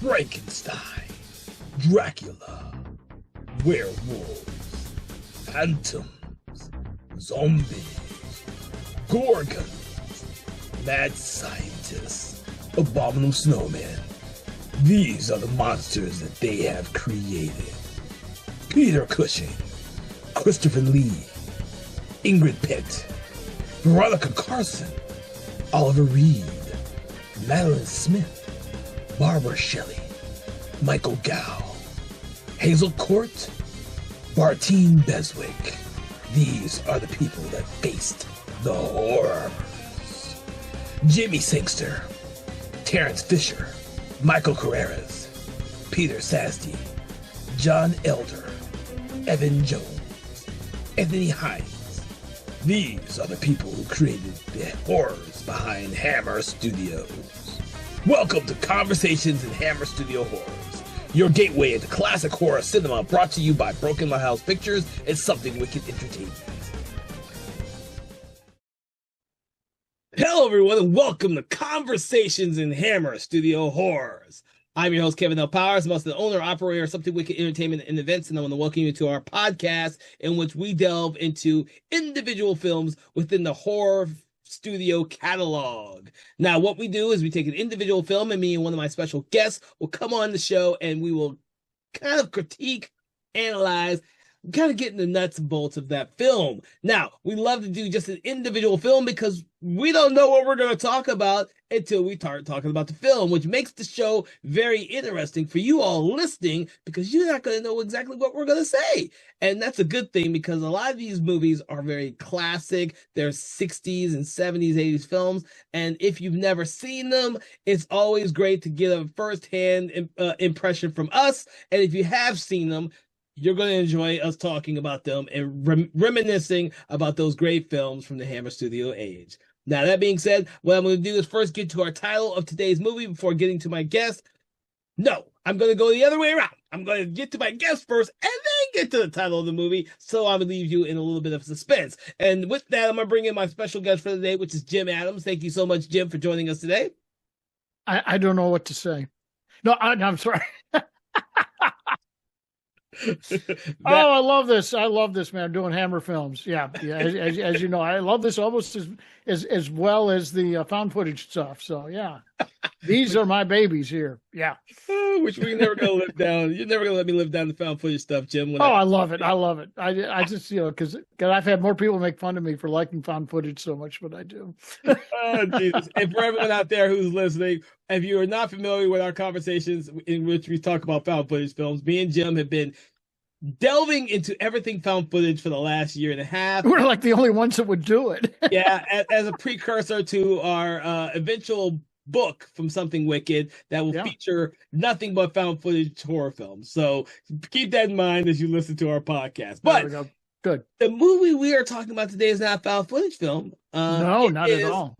Frankenstein, Dracula, werewolves, phantoms, zombies, gorgons, mad scientists, abominable snowmen. These are the monsters that they have created. Peter Cushing, Christopher Lee, Ingrid Pitt, Veronica Carson, Oliver Reed, Madeline Smith, Barbara Shelley, Michael Gow, Hazel Court, Bartine Beswick. These are the people that faced the horrors. Jimmy Sangster, Terrence Fisher, Michael Carreras, Peter Sasty, John Elder, Evan Jones, Anthony Hines. These are the people who created the horrors behind Hammer Studios. Welcome to Conversations in Hammer Studio Horrors, your gateway into classic horror cinema, brought to you by Broken Lighthouse Pictures and Something Wicked Entertainment. Hello everyone and welcome to Conversations in Hammer Studio Horrors. I'm your host, Kevin L. Powers. I'm also the owner, operator of Something Wicked Entertainment and Events, and I want to welcome you to our podcast in which we delve into individual films within the horror studio catalog. Now, what we do is we take an individual film, and me and one of my special guests will come on the show, and we will kind of critique, analyze, kind of get in the nuts and bolts of that film. Now, we love to do just an individual film because we don't know what we're going to talk about until we start talking about the film, which makes the show very interesting for you all listening because you're not going to know exactly what we're going to say. And that's a good thing because a lot of these movies are very classic. They're 60s and 70s, 80s films. And if you've never seen them, it's always great to get a firsthand impression from us. And if you have seen them, you're going to enjoy us talking about them and reminiscing about those great films from the Hammer Studio age. Now, that being said, what I'm going to do is first get to our title of today's movie before getting to my guest. No, I'm going to go the other way around. I'm going to get to my guest first and then get to the title of the movie, so I'm going to leave you in a little bit of suspense. And with that, I'm going to bring in my special guest for the day, which is Jim Adams. Thank you so much, Jim, for joining us today. I don't know what to say. No, I'm sorry. I love this. I love this, man. Doing Hammer films. Yeah. As you know, I love this almost as well as the found footage stuff. So yeah, these are my babies here. Yeah. Which we're never gonna live down. You're never gonna let me live down the found footage stuff, Jim. I love it. I love it. I just because I've had more people make fun of me for liking found footage so much, but I do. Oh Jesus! And for everyone out there who's listening, if you are not familiar with our conversations in which we talk about found footage films, me and Jim have been delving into everything found footage for the last year and a half. We're like the only ones that would do it. Yeah, as a precursor to our eventual book from Something Wicked that will feature nothing but found footage horror films. So keep that in mind as you listen to our podcast. But there we go. Good. The movie we are talking about today is not a found footage film. No, not at all.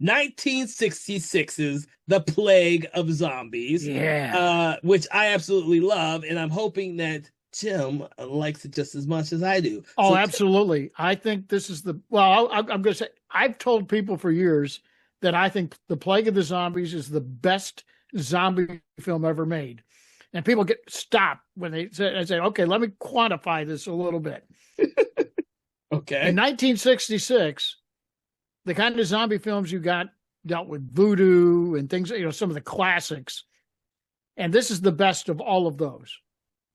1966's The Plague of Zombies. Yeah. Which I absolutely love, and I'm hoping that Jim likes it just as much as I do. Oh, so, absolutely. I think this is I'm going to say, I've told people for years that I think The Plague of the Zombies is the best zombie film ever made. And people get stopped when they say, okay, let me quantify this a little bit. Okay. In 1966, the kind of zombie films you got dealt with voodoo and things, some of the classics. And this is the best of all of those,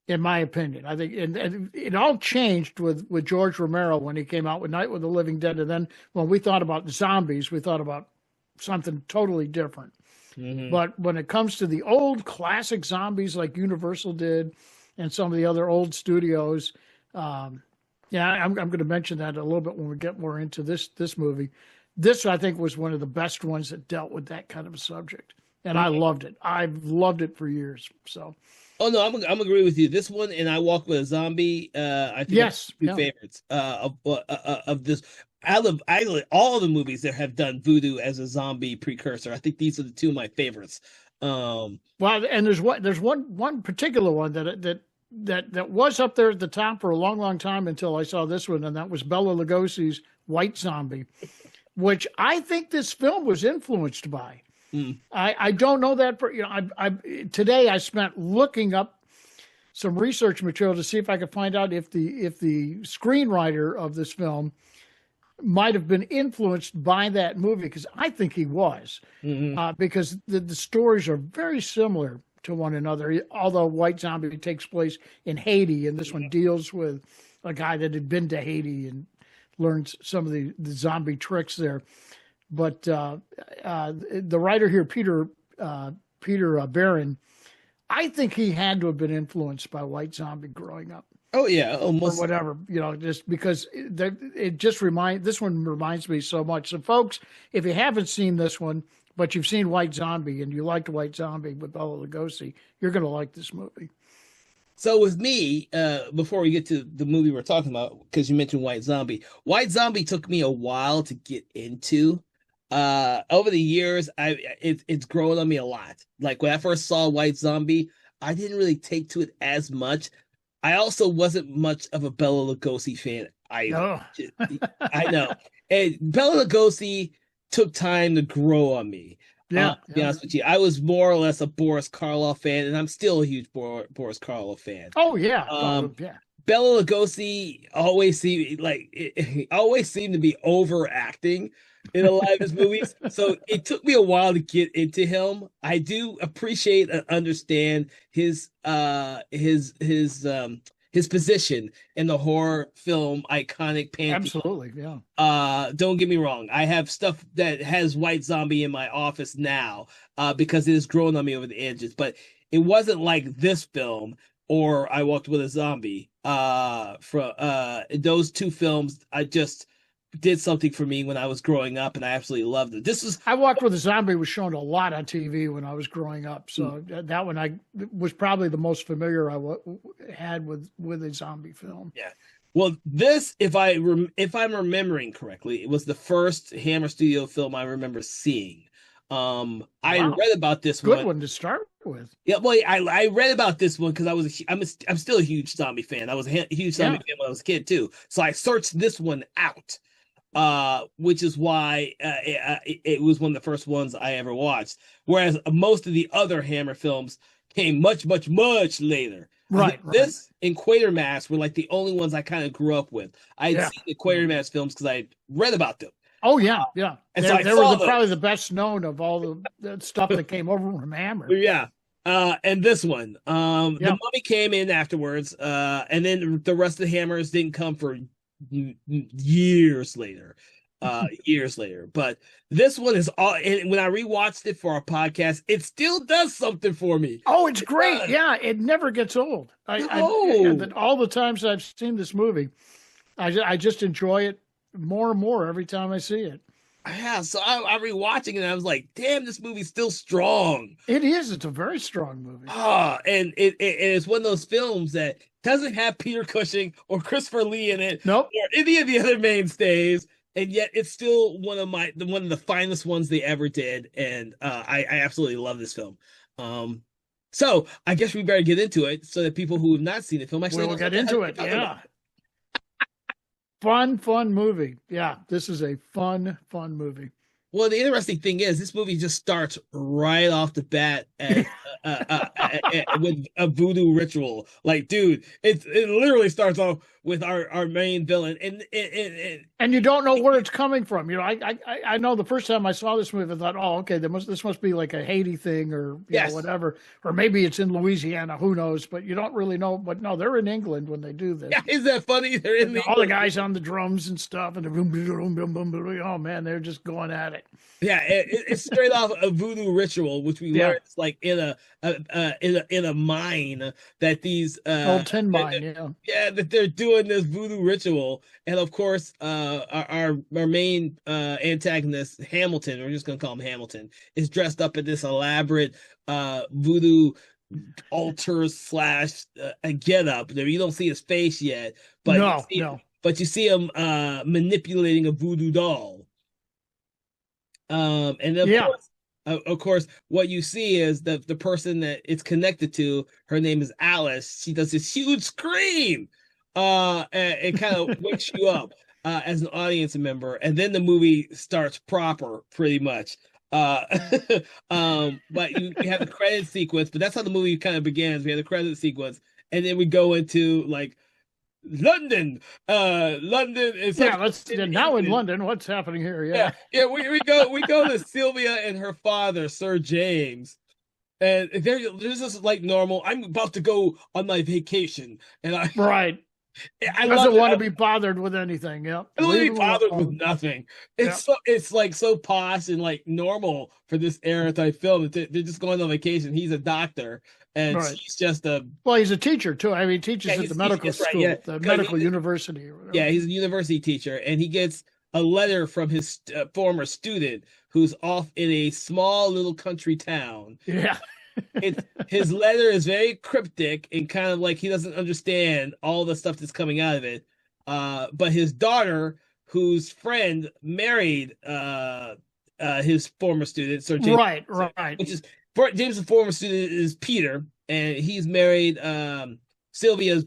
in my opinion. I think and it all changed with George Romero when he came out with Night with the Living Dead. And then when we thought about zombies, we thought about something totally different. Mm-hmm. But when it comes to the old classic zombies like Universal did and some of the other old studios, I'm going to mention that a little bit when we get more into this movie. This, I think, was one of the best ones that dealt with that kind of a subject. And I loved it. I've loved it for years. So. Oh no, I'm agree with you. This one and I Walk with a Zombie. I think yes, two favorites of this. Out of all the movies that have done voodoo as a zombie precursor, I think these are the two of my favorites. Well, and there's one particular one that was up there at the top for a long, long time until I saw this one, and that was Bela Lugosi's White Zombie, which I think this film was influenced by. Mm. I don't know that for, I today I spent looking up some research material to see if I could find out if the screenwriter of this film might have been influenced by that movie, because I think he was, Hmm. because the stories are very similar to one another. Although White Zombie takes place in Haiti, and this one deals with a guy that had been to Haiti and learned some of the zombie tricks there. But the writer here, Peter Barron, I think he had to have been influenced by White Zombie growing up, Oh yeah, or almost. whatever, just because this one reminds me so much. So, folks, if you haven't seen this one, but you've seen White Zombie and you liked White Zombie with Bela Lugosi, you're going to like this movie. So with me, before we get to the movie we're talking about, because you mentioned White Zombie, White Zombie took me a while to get into. Over the years, it's grown on me a lot. Like when I first saw White Zombie, I didn't really take to it as much. I also wasn't much of a Bela Lugosi fan either. No, I know, and Bela Lugosi took time to grow on me. yeah, To be yeah. honest with you, I was more or less a Boris Karloff fan, and I'm still a huge Boris Karloff fan. Oh, yeah, Um, yeah. Bela Lugosi always seemed to be overacting in a lot of his movies. So it took me a while to get into him. I do appreciate and understand his position in the horror film iconic pantheon. Absolutely, yeah. Don't get me wrong. I have stuff that has White Zombie in my office now, because it has grown on me over the edges. But it wasn't like this film or I Walked with a Zombie. From those two films, I just did something for me when I was growing up, and I absolutely loved it. This was I Walked with a Zombie was shown a lot on TV when I was growing up, so that one I was probably the most familiar had with a zombie film. yeah. Well, this, if I'm remembering correctly, it was the first Hammer Studio film I remember seeing. I Wow, read about this good one. one to start with. Yeah, well, I read about this one because I'm still a huge zombie fan. I was a huge zombie Yeah. fan when I was a kid too. So I searched this one out, which is why it was one of the first ones I ever watched. Whereas most of the other Hammer films came much, much, much later. I think Right. this and Quatermass were like the only ones I kind of grew up with. I'd Yeah. seen the Quatermass films because I read about them. Oh, yeah, yeah. And They, so I they were saw probably the best known of all the stuff that came over from Hammer. Yeah. And this one, the Yeah. Mummy came in afterwards, and then the rest of the Hammers didn't come for years later, years later. But this one is all. And when I rewatched it for our podcast, it still does something for me. Oh, it's great. Yeah, it never gets old. No. All the times I've seen this movie, I just enjoy it more and more every time I see it. Yeah, so I'm rewatching it, and I was like, "Damn, this movie's still strong." It is. It's a very strong movie. And it's one of those films that doesn't have Peter Cushing or Christopher Lee in it Nope. or any of the other mainstays, and yet it's still one of the finest ones they ever did, and I absolutely love this film. So I guess we better get into it so that people who have not seen the film actually We'll know get what the hell into we're it. talking Yeah. about. Fun movie. Yeah, this is a fun movie. Well, the interesting thing is, this movie just starts right off the bat with a voodoo ritual. Like, dude, it literally starts off with our main villain, And you don't know where it's coming from. I know the first time I saw this movie, I thought, oh, okay, this must be like a Haiti thing, or you Yes. know, whatever, or maybe it's in Louisiana. Who knows? But you don't really know. But no, they're in England when they do this. yeah, is that funny? They're in All the guys on the drums and stuff, and the boom, boom, boom, boom, boom. Oh man, they're just going at it. Yeah, it's straight off a voodoo ritual, which we Yeah. learned is like in a mine that these Old tin mine, yeah. yeah, that they're doing this voodoo ritual, and of course, our main antagonist Hamilton, we're just gonna call him Hamilton, is dressed up in this elaborate voodoo altar slash a get up. You don't see his face yet, but No. but you see him manipulating a voodoo doll. And Yeah. of course, what you see is the person that it's connected to. Her name is Alice. She does this huge scream, and kind of wakes you up as an audience member. And then the movie starts proper, pretty much. Uh, but you have the credit sequence, but that's how the movie kind of begins. We have the credit sequence, and then we go into like London. London is Yeah, something let's in now in England. London. What's happening here? Yeah, Yeah, yeah. We go to Sylvia and her father, Sir James, and there's just like normal. I'm about to go on my vacation, and I right. I love Doesn't it. want to be bothered with anything. Yep, I don't want leave to him be bothered with alone. nothing. Yep. It's like so posh and like normal for this era type film. They're just going on vacation. He's a doctor, and Right. she's just a Well, he's a teacher too. I mean, he yeah. teaches at the He's teaching. medical That's right. Yeah, school, the because medical university or yeah, whatever. he's a university teacher, and he gets a letter from his former student who's off in a small little country town. Yeah. It's his letter is very cryptic and kind of like he doesn't understand all the stuff that's coming out of it. But his daughter, whose friend married his former student, Sir James, Right. Right. which is for James' former student is Peter, and he's married Sylvia's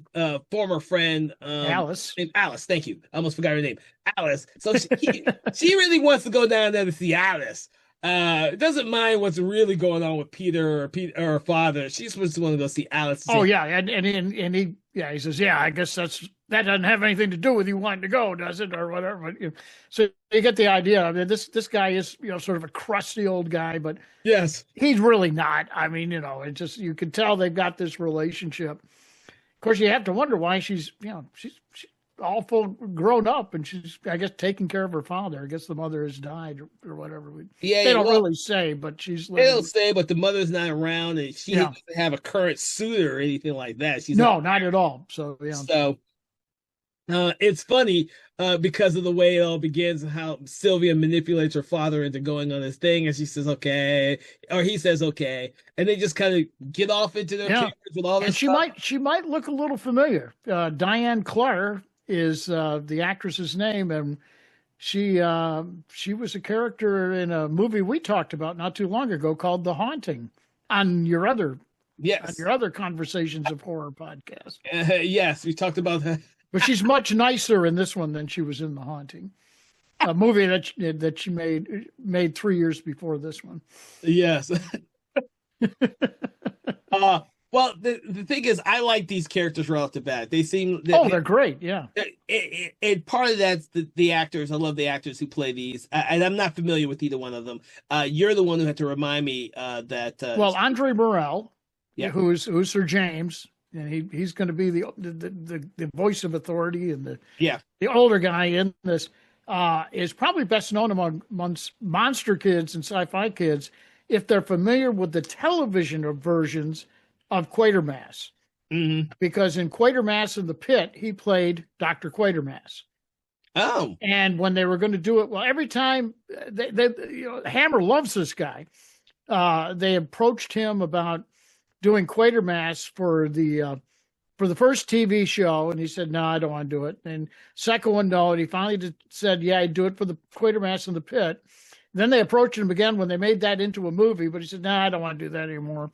former friend Alice. named Alice. Thank you. I almost forgot her name, Alice. So she really wants to go down there to see Alice. Doesn't mind what's really going on with Peter or her father. She's supposed to want to go see Alice. Oh yeah, and he yeah he says yeah I guess that doesn't have anything to do with you wanting to go, does it, or whatever. But, so you get the idea. I mean, this guy is sort of a crusty old guy, but Yes, he's really not. I mean, it just you can tell they've got this relationship. Of course, you have to wonder why she's she's all full grown up and she's I guess taking care of her father. I guess the mother has died or whatever. yeah, They yeah. don't Well, really say, but she's they don't living. say, but the mother's not around, and she Yeah, doesn't have a current suitor or anything like that. She's not. no, not at all. So yeah, So it's funny because of the way it all begins and how Sylvia manipulates her father into going on this thing, and she says okay, or he says okay, and they just kind of get off into their yeah. characters with all And this stuff. she might look a little familiar. Diane Clark is the actress's name, and she was a character in a movie we talked about not too long ago called The Haunting on Yes, your other Conversations of Horror podcast. yes, we talked about that. But she's much nicer in this one than she was in The Haunting, a movie that she made 3 years before this one. Yes. uh well, the thing is, I like these characters right off the bat. They seem that Oh, they're great. Yeah. and part of that's the actors. I love the actors who play these, and I'm not familiar with either one of them. You're the one who had to remind me that. Well, Andre Morel, Yeah. who's Sir James, and he's going to be the voice of authority and Yeah. the older guy in this, is probably best known amongst monster kids and sci-fi kids if they're familiar with the television versions of Quatermass. Mm-hmm. Because in Quatermass in the Pit, he played Dr. Quatermass. Oh. And when they were going to do it, well, every time Hammer loves this guy. They approached him about doing Quatermass for the first TV show, and he said, "No, I don't want to do it." And second one, no, and he finally said, "Yeah, I'd do it for the Quatermass in the Pit." Then they approached him again when they made that into a movie, but he said, "No, I don't want to do that anymore."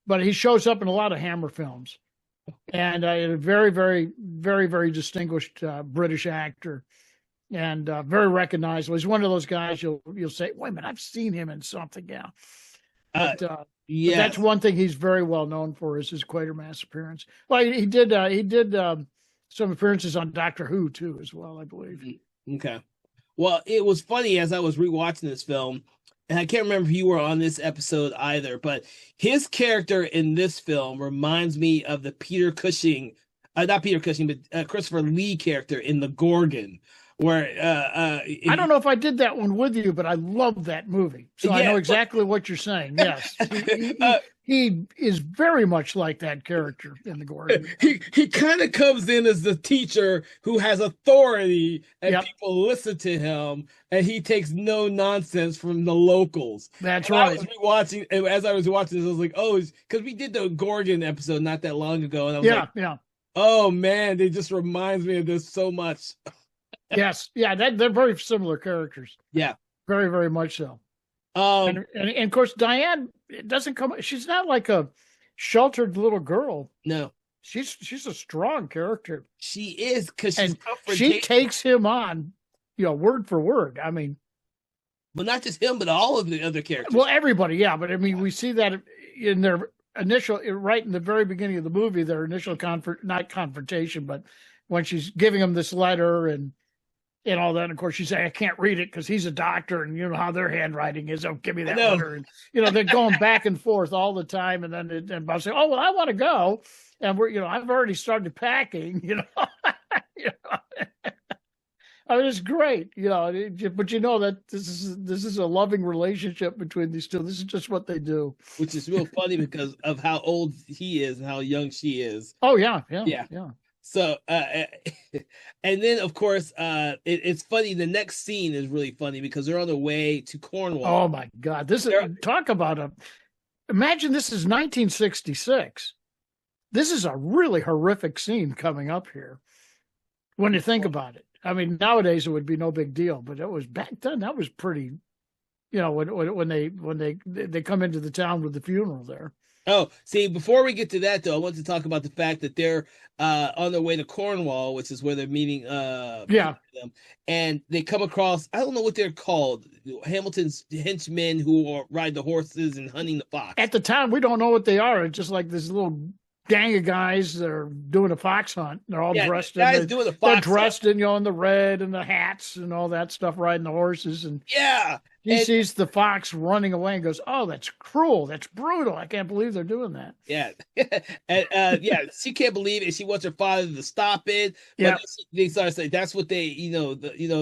But he shows up in a lot of Hammer films, and a very, very, very, very distinguished British actor, and very recognizable. He's one of those guys you'll say, "Wait a minute, I've seen him in something." Yeah, but, but Yes. that's one thing he's very well known for is his Quatermass appearance. Well, he did some appearances on Doctor Who too, as well, I believe. Okay. Well, it was funny as I was rewatching this film, and I can't remember if you were on this episode either, but his character in this film reminds me of the Peter Cushing, not Peter Cushing, but Christopher Lee character in The Gorgon, where I don't know if I did that one with you, but I love that movie, so I know exactly what you're saying. Yes, he is very much like that character in The Gorgon. He kind of comes in as the teacher who has authority, and Yep. people listen to him, and he takes no nonsense from the locals. That's And right. I was rewatching, and as I was watching this, I was like, oh, because we did the Gorgon episode not that long ago, and I was like, Yeah. oh man, it just reminds me of this so much. Yes. Yeah. They're very similar characters. Yeah. Very, very much so. Um, And of course, Diane doesn't come. She's not like a sheltered little girl. no, She's a strong character, she is because she's and she takes him on, word for word. I mean, But not just him, but all of the other characters. Well, everybody, yeah. But I mean, we see that in their initial, right in the very beginning of the movie, their initial not confrontation, but when she's giving him this letter and all that. And of course, she say, I can't read it because he's a doctor, and you know how their handwriting is. Oh, give me that letter. And they're going back and forth all the time. And then and Bob say, oh, well, I want to go. And I've already started packing, I mean, it's great, but that this is a loving relationship between these two. This is just what they do. Which is real funny because of how old he is and how young she is. Oh, yeah. So, and then of course, it's funny. The next scene is really funny because they're on their way to Cornwall. Oh my God! Talk about imagine this is 1966. This is a really horrific scene coming up here when you think about it. I mean, nowadays it would be no big deal, but it was back then. That was pretty, when they come into the town with the funeral there. Oh, see, before we get to that, though, I want to talk about the fact that they're on their way to Cornwall, which is where they're meeting. Yeah. Them, and they come across, I don't know what they're called, Hamilton's henchmen who ride the horses and hunting the fox. At the time, we don't know what they are. It's just like this little gang of guys that are doing a fox hunt. They're all dressed in doing the fox they're dressed hunt. In the red and the hats and all that stuff, riding the horses. And he sees the fox running away and goes, oh, that's cruel, that's brutal, I can't believe they're doing that. And she can't believe it. She wants her father to stop it, but they start saying that's what they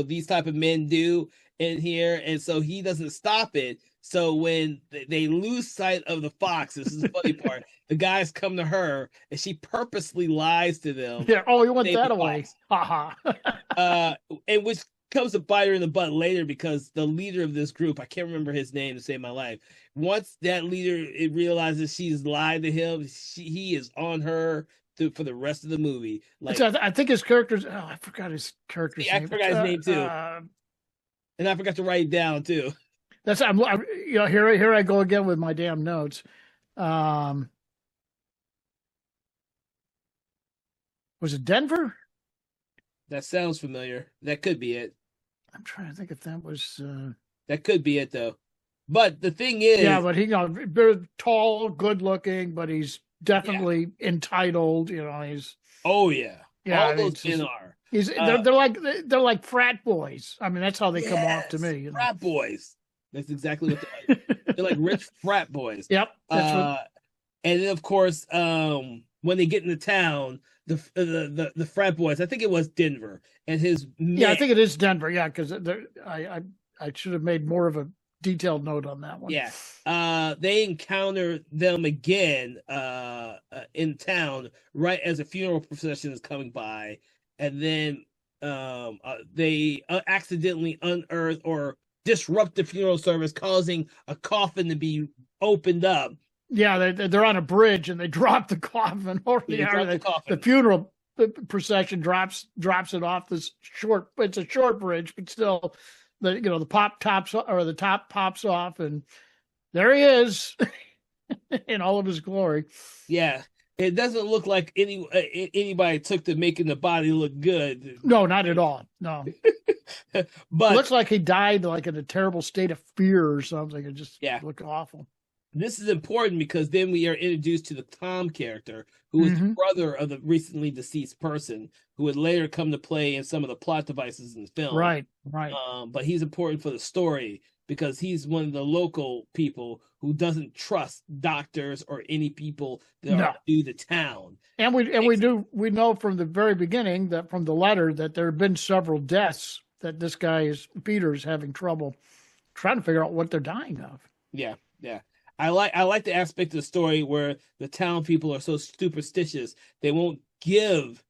these type of men do in here, and so he doesn't stop it. So when they lose sight of the fox, this is the funny part, the guys come to her and she purposely lies to them. Yeah. Oh, you want that away. Ha ha. And which comes to bite her in the butt later because the leader of this group, I can't remember his name to save my life. Once that leader realizes she's lied to him, he is on her for the rest of the movie. Like, I think his character's, I forgot his character's name. I forgot his name too. And I forgot to write it down too. That's here I go again with my damn notes. Was it Denver? That sounds familiar. That could be it. I'm trying to think if that was. That could be it though. But the thing is, but very tall, good looking, but he's definitely entitled. He's. Oh yeah. All those men are. They're like frat boys. I mean, that's how they come off to me. Frat boys. That's exactly what they're like. They're like rich frat boys. Yep. And then of course, when they get into town, the frat boys, I think it was Denver and his men. Yeah, I think it is Denver. Yeah, because I should have made more of a detailed note on that one. Yeah. They encounter them again in town right as a funeral procession is coming by, and then they accidentally unearth or disrupt the funeral service, causing a coffin to be opened up. Yeah, they're on a bridge and they drop the coffin over the funeral procession drops it off this short. It's a short bridge, but still, the top pops off, and there he is in all of his glory. Yeah. It doesn't look like anybody took to making the body look good. No, not at all. No. But it looks like he died like in a terrible state of fear or something. It just looked awful. This is important because then we are introduced to the Tom character, who is the brother of the recently deceased person, who would later come to play in some of the plot devices in the film. Right. But he's important for the story because he's one of the local people who doesn't trust doctors or any people that are new to town. And we know from the very beginning that from the letter that there have been several deaths that this guy Peter's having trouble trying to figure out what they're dying of. Yeah. I like the aspect of the story where the town people are so superstitious they won't give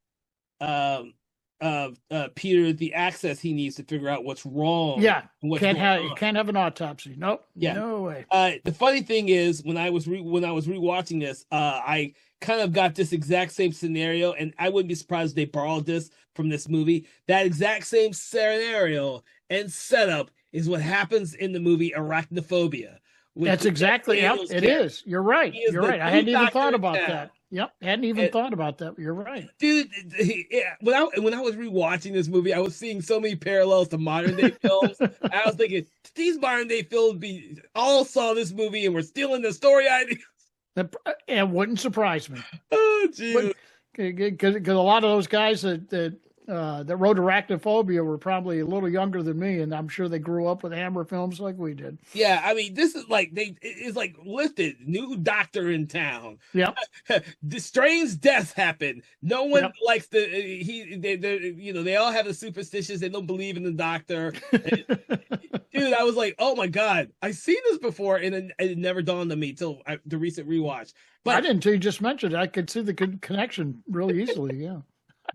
Peter the access he needs to figure out what's wrong. Yeah, can't have an autopsy. Nope. Yeah, no way. The funny thing is, when I was rewatching this, I kind of got this exact same scenario, and I wouldn't be surprised if they borrowed this from this movie. That exact same scenario and setup is what happens in the movie Arachnophobia. That's exactly it is. You're right. I hadn't even thought about that. Yep. Hadn't even thought about that. You're right. Dude, yeah, when I was rewatching this movie, I was seeing so many parallels to modern day films. I was thinking these modern day films be all saw this movie and were stealing the story idea. It wouldn't surprise me. Oh, Jesus. Because a lot of those guys that wrote Arachnophobia were probably a little younger than me, and I'm sure they grew up with Hammer films like we did. Yeah, I mean, this is like it's like listed new doctor in town. Yep. The strange death happened. No one Yep. likes they all have the superstitions. They don't believe in the doctor. Dude, I was like, oh my God, I've seen this before, and it never dawned on me till the recent rewatch. But I didn't until you just mentioned it. I could see the connection really easily. Yeah.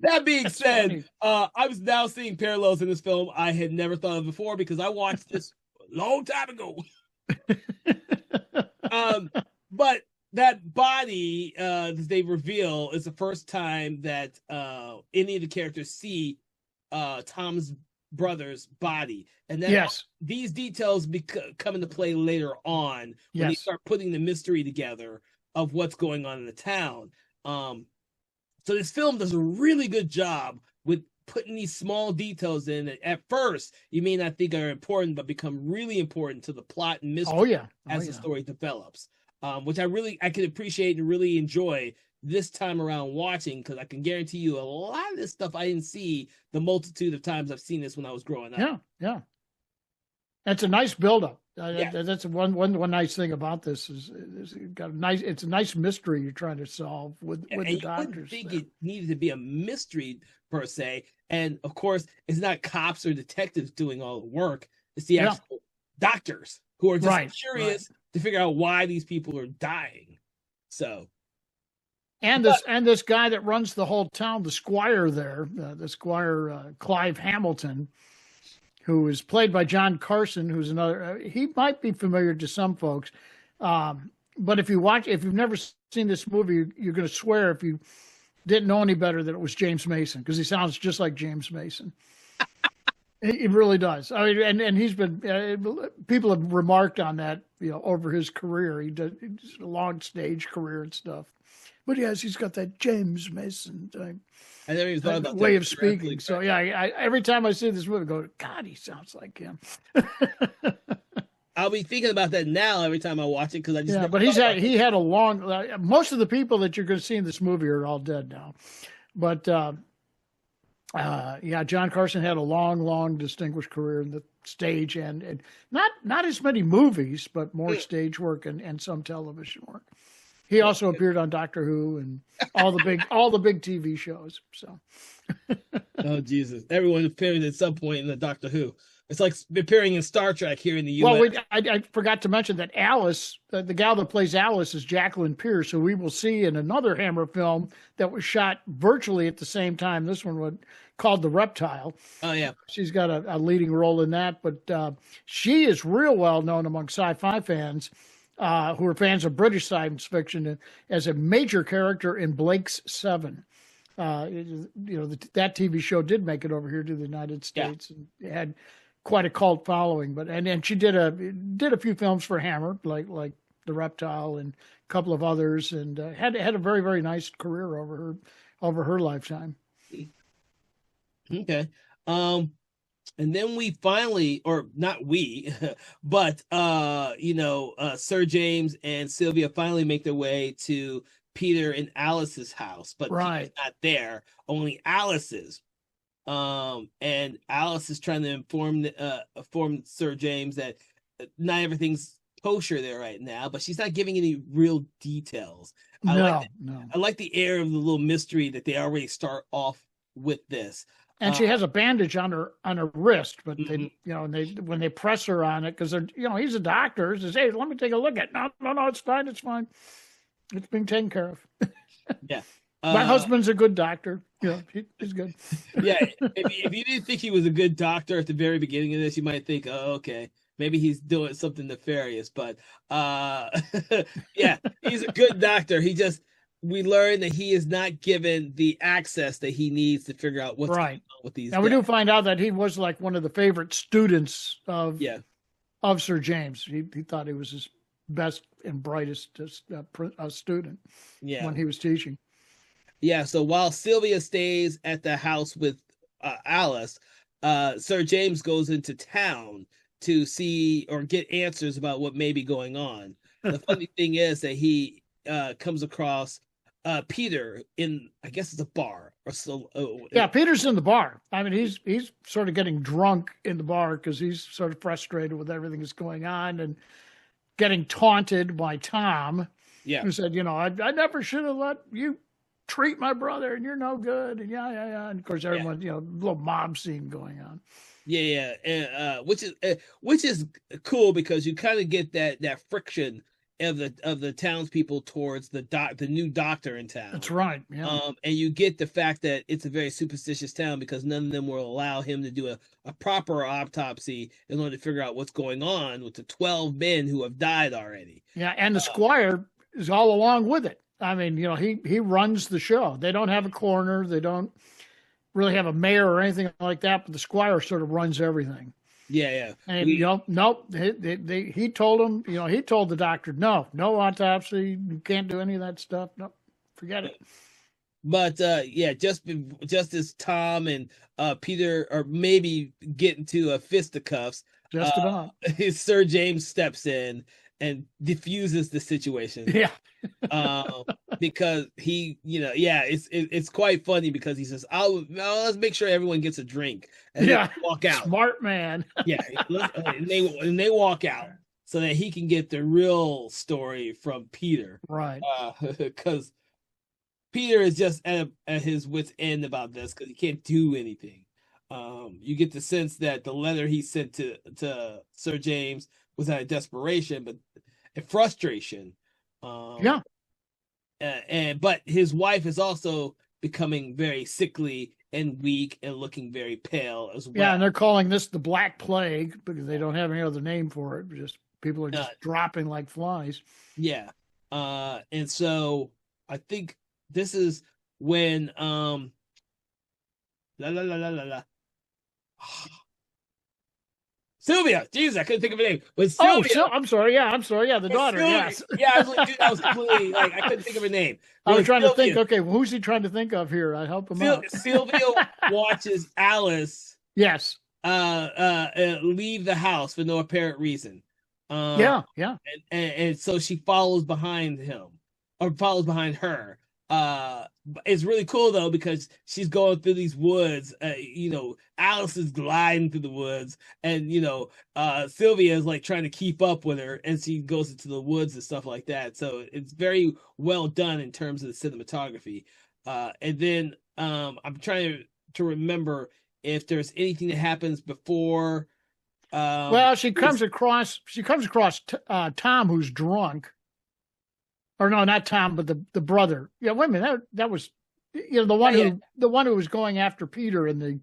that being That's said, funny. I was now seeing parallels in this film I had never thought of before because I watched this a long time ago. But that body that they reveal is the first time that any of the characters see Tom's brother's body, and then Yes. these details come into play later on when they Yes. start putting the mystery together of what's going on in the town. So this film does a really good job with putting these small details in that at first you may not think are important, but become really important to the plot and mystery Oh yeah. as the story develops. Which I can appreciate and really enjoy this time around watching, because I can guarantee you a lot of this stuff I didn't see the multitude of times I've seen this when I was growing up. Yeah. Yeah. That's a nice buildup. Yeah. That's one nice thing about this is it's a nice mystery you're trying to solve with And the you doctors. wouldn't think it needed to be a mystery per se. And of course, it's not cops or detectives doing all the work. It's the actual doctors who are just curious to figure out why these people are dying. So, and this guy that runs the whole town, the squire there, the squire Clive Hamilton, who is played by John Carson, who's another. He might be familiar to some folks, but if you've never seen this movie, you're going to swear if you didn't know any better that it was James Mason, because he sounds just like James Mason. It really does. I mean, and he's been people have remarked on that, over his career. He's a long stage career and stuff. But yes, he's got that James Mason type. I never even thought about way of speaking. So yeah, I every time I see this movie, I go, God, he sounds like him. I'll be thinking about that now every time I watch it, because I just but he had a long. Most of the people that you're going to see in this movie are all dead now, but John Carson had a long, distinguished career in the stage and not as many movies, but more stage work and some television work. He also appeared on Doctor Who and all the big TV shows. So, oh Jesus! Everyone appeared at some point in the Doctor Who. It's like appearing in Star Trek here in the U.S. Well, I forgot to mention that Alice, the gal that plays Alice, is Jacqueline Pierce, who we will see in another Hammer film that was shot virtually at the same time. This one was called The Reptile. Oh yeah, she's got a leading role in that, but she is real well known among sci-fi fans. Who are fans of British science fiction, as a major character in Blake's Seven. That TV show did make it over here to the United States, and it had quite a cult following. But and she did a few films for Hammer, like The Reptile and a couple of others, and had a very, very nice career over her lifetime. Okay. And then we finally, or not we, but Sir James and Sylvia finally make their way to Peter and Alice's house, but Peter's not there, only Alice is. And Alice is trying to inform Sir James that not everything's kosher there right now, but she's not giving any real details. I like the air of the little mystery that they already start off with this. And she has a bandage on her wrist, but they, when they press her on it, because he's a doctor, he says, "Hey, let me take a look at it." No, it's fine, it's being taken care of. Yeah, my husband's a good doctor. Yeah, he's good. Yeah, if you didn't think he was a good doctor at the very beginning of this, you might think, "Oh, okay, maybe he's doing something nefarious." But yeah, he's a good doctor. We learn that he is not given the access that he needs to figure out what's going on with these. And we do find out that he was like one of the favorite students of Sir James. He thought he was his best and brightest student Yeah. when he was teaching. Yeah, so while Sylvia stays at the house with Alice, Sir James goes into town to see or get answers about what may be going on. The funny thing is that he comes across Peter in, I guess it's a bar or so. Yeah, Peter's in the bar. I mean, he's sort of getting drunk in the bar because he's sort of frustrated with everything that's going on and getting taunted by Tom, Yeah, who said, I never should have let you treat my brother, and you're no good, and yeah. And of course, yeah, everyone, little mob scene going on. yeah, and which is cool because you kind of get that friction of the townspeople towards the new doctor in town. That's right. Yeah. And you get the fact that it's a very superstitious town because none of them will allow him to do a proper autopsy in order to figure out what's going on with the 12 men who have died already. Yeah, and the squire is all along with it. I mean, he runs the show. They don't have a coroner. They don't really have a mayor or anything like that, but the squire sort of runs everything. Yeah, yeah. And nope. He told him, he told the doctor, no autopsy. You can't do any of that stuff. No, forget it. But yeah, just as Tom and Peter are maybe getting to a fisticuffs, just about. Sir James steps in and diffuses the situation. Yeah. Because it's quite funny because he says, let's make sure everyone gets a drink and walk out. Smart man. Yeah, and they walk out so that he can get the real story from Peter, right? Because Peter is just at his wit's end about this because he can't do anything. You get the sense that the letter he sent to Sir James was out of desperation, but frustration. Yeah. But his wife is also becoming very sickly and weak and looking very pale as well. Yeah, and they're calling this the Black Plague because they don't have any other name for it. Just people are just dropping like flies. Yeah. And so I think this is when Sylvia, Jesus, I couldn't think of a name. When Sylvia, I'm sorry. Yeah, the daughter. Sylvia, yes. Yeah, I was like, dude, I was completely like, I couldn't think of her name. I was trying to think. Okay, well, who's he trying to think of here? I help him out. Sylvia watches Alice. Yes. Leave the house for no apparent reason. Yeah. And so she follows behind him or follows behind her. It's really cool though because she's going through these woods. Alice is gliding through the woods, and Sylvia is like trying to keep up with her, and she goes into the woods and stuff like that. So it's very well done in terms of the cinematography. And then I'm trying to remember if there's anything that happens before. Well, she comes across Tom, who's drunk. Or no, not Tom, but the brother. Yeah, wait a minute. That was the one who was going after Peter in the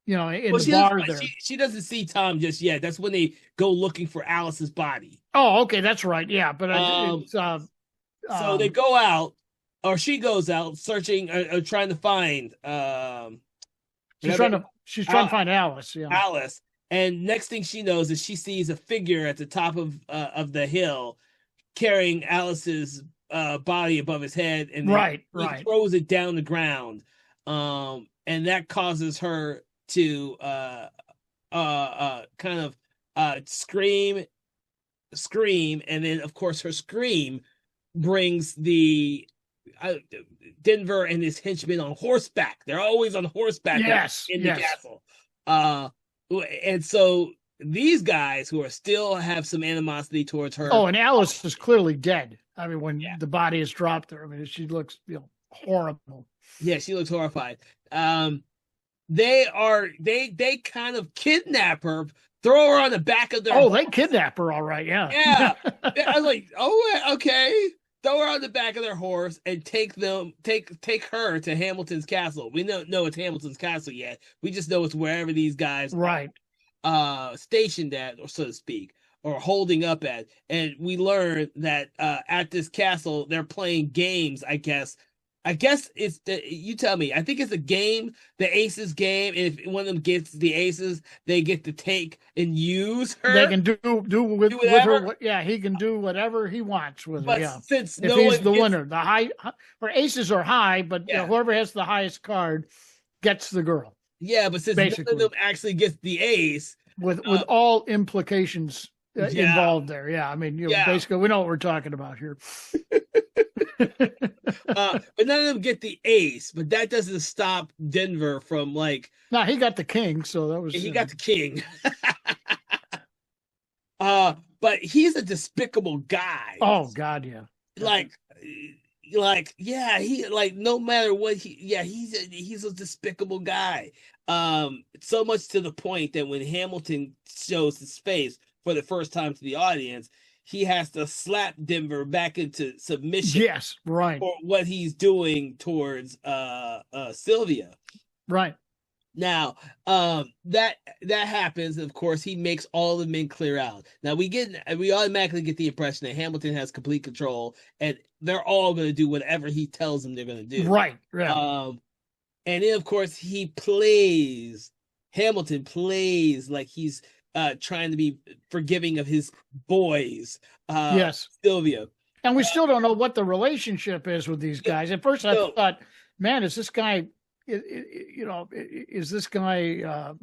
the bar there. She doesn't see Tom just yet. That's when they go looking for Alice's body. Oh, okay, that's right. Yeah, but so they go out, or she goes out searching, trying to find. She's trying to find Alice. Yeah, Alice. And next thing she knows is she sees a figure at the top of the hill, carrying Alice's body above his head, and he throws it down the ground, and that causes her to kind of scream, and then of course her scream brings the Denver and his henchmen on horseback. They're always on horseback in the castle, and so these guys who are still have some animosity towards her. Oh, and Alice is clearly dead. I mean, when the body is dropped there, I mean, she looks horrible. Yeah, she looks horrified. They kind of kidnap her, throw her on the back of their. Oh, they kidnap her, all right. Yeah. Yeah. I was like, oh, okay. Throw her on the back of their horse and take her to Hamilton's castle. We don't know it's Hamilton's castle yet. We just know it's wherever these guys stationed at, or so to speak, or holding up at. And we learn that at this castle they're playing games, I guess, I guess it's you tell me. I think it's a game, the aces game, and if one of them gets the aces, they get to take and use They her, can do do with her whatever. what, yeah, he can do whatever he wants with her, But yeah. since If no he's one the gets, winner, the high or aces are high, but yeah, whoever has the highest card gets the girl, yeah, but since none of them basically. actually gets the ace, With all implications yeah, involved there. Yeah, I mean, yeah, basically we know what we're talking about here. but none of them get the ace. But that doesn't stop Denver from like Now he got the king, so that was he got the king. But he's a despicable guy. oh God, yeah. Like, yeah, he like no matter what he's a despicable guy. So much to the point that when Hamilton shows his face for the first time to the audience, he has to slap Denver back into submission Yes, right, for what he's doing towards Sylvia. right. Now, that happens. Of course, he makes all the men clear out. Now we automatically get the impression that Hamilton has complete control, and they're all going to do whatever he tells them they're going to do. Right, yeah. And then of course Hamilton plays like he's trying to be forgiving of his boys. Yes. Sylvia. And we still don't know what the relationship is with these guys. At first I thought, man, is this guy is this guy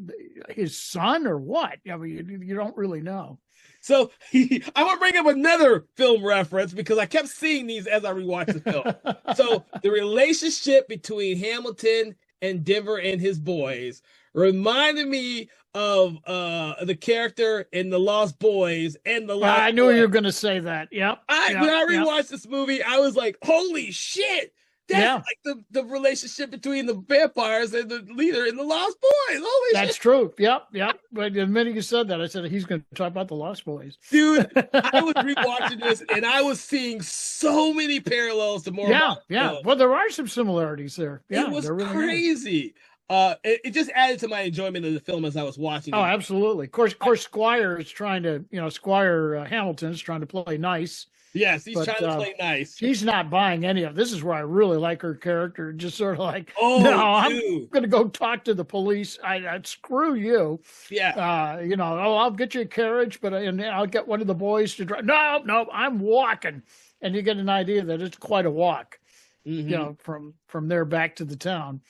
his son or what? I mean, you don't really know. So I want to bring up another film reference because I kept seeing these as I rewatched the film. So the relationship between Hamilton and Denver and his boys reminded me of the character in The Lost Boys and The Lost I knew Boys. You were going to say that. Yep. When I rewatched this movie, I was like, holy shit. That's like the relationship between the vampires and the leader in The Lost Boys. Holy That's shit. true. Yep. But the minute you said that, I said he's going to talk about The Lost Boys. Dude, I was rewatching this and I was seeing so many parallels to more. Yeah. Well, there are some similarities there. Yeah, it was really crazy. It just added to my enjoyment of the film as I was watching it. Oh, absolutely. Of course, Squire is trying to, Squire Hamilton's trying to play nice. Yes, he's trying to play nice. She's not buying any of it. This is where I really like her character. Just sort of like, I'm going to go talk to the police. I screw you. Yeah. I'll get you a carriage, and I'll get one of the boys to drive. No, I'm walking. And you get an idea that it's quite a walk, from there back to the town.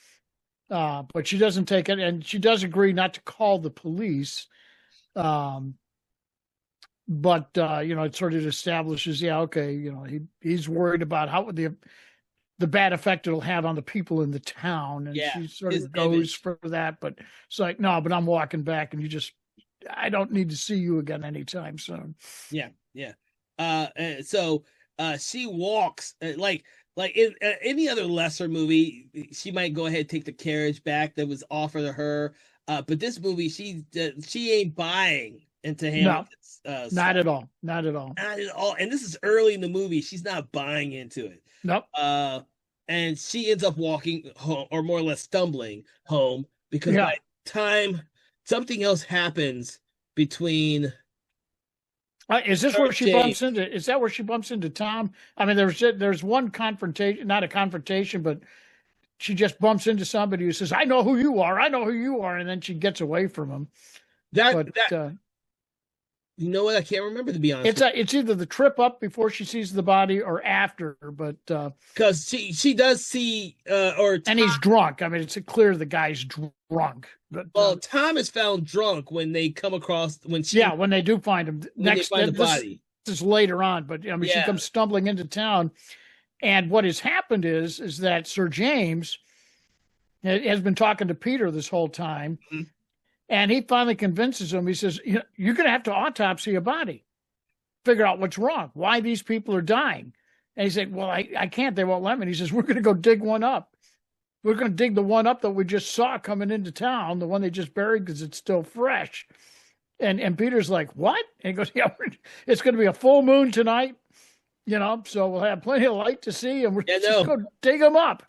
But she doesn't take it, and she does agree not to call the police. But it sort of establishes, he's worried about how the bad effect it'll have on the people in the town, and she sort of goes for that. But it's like, no, but I'm walking back, and I don't need to see you again anytime soon. Yeah. So she walks like in any other lesser movie, she might go ahead and take the carriage back that was offered to her. But this movie, she ain't buying into Hamilton's. Not at all. Not at all. Not at all. And this is early in the movie. She's not buying into it. Nope. And she ends up walking home, or more or less stumbling home, because by the time something else happens between. Is this where she bumps into? Is that where she bumps into Tom? I mean, there's one confrontation, not a confrontation, but she just bumps into somebody who says, "I know who you are. I know who you are," and then she gets away from him. You know what? I can't remember, to be honest. It's either the trip up before she sees the body or after, but because she does see and he's drunk. I mean, it's clear the guy's drunk. But, Tom is found drunk when they come across when they do find him next. The body. This is later on, but she comes stumbling into town, and what has happened is that Sir James has been talking to Peter this whole time. Mm-hmm. And he finally convinces him. He says, you're going to have to autopsy a body, figure out what's wrong, why these people are dying. And he said, well, I can't. They won't let me. And he says, we're going to go dig one up. We're going to dig the one up that we just saw coming into town, the one they just buried because it's still fresh. And Peter's like, what? And he goes, yeah, it's going to be a full moon tonight, so we'll have plenty of light to see, and we're just going to dig them up,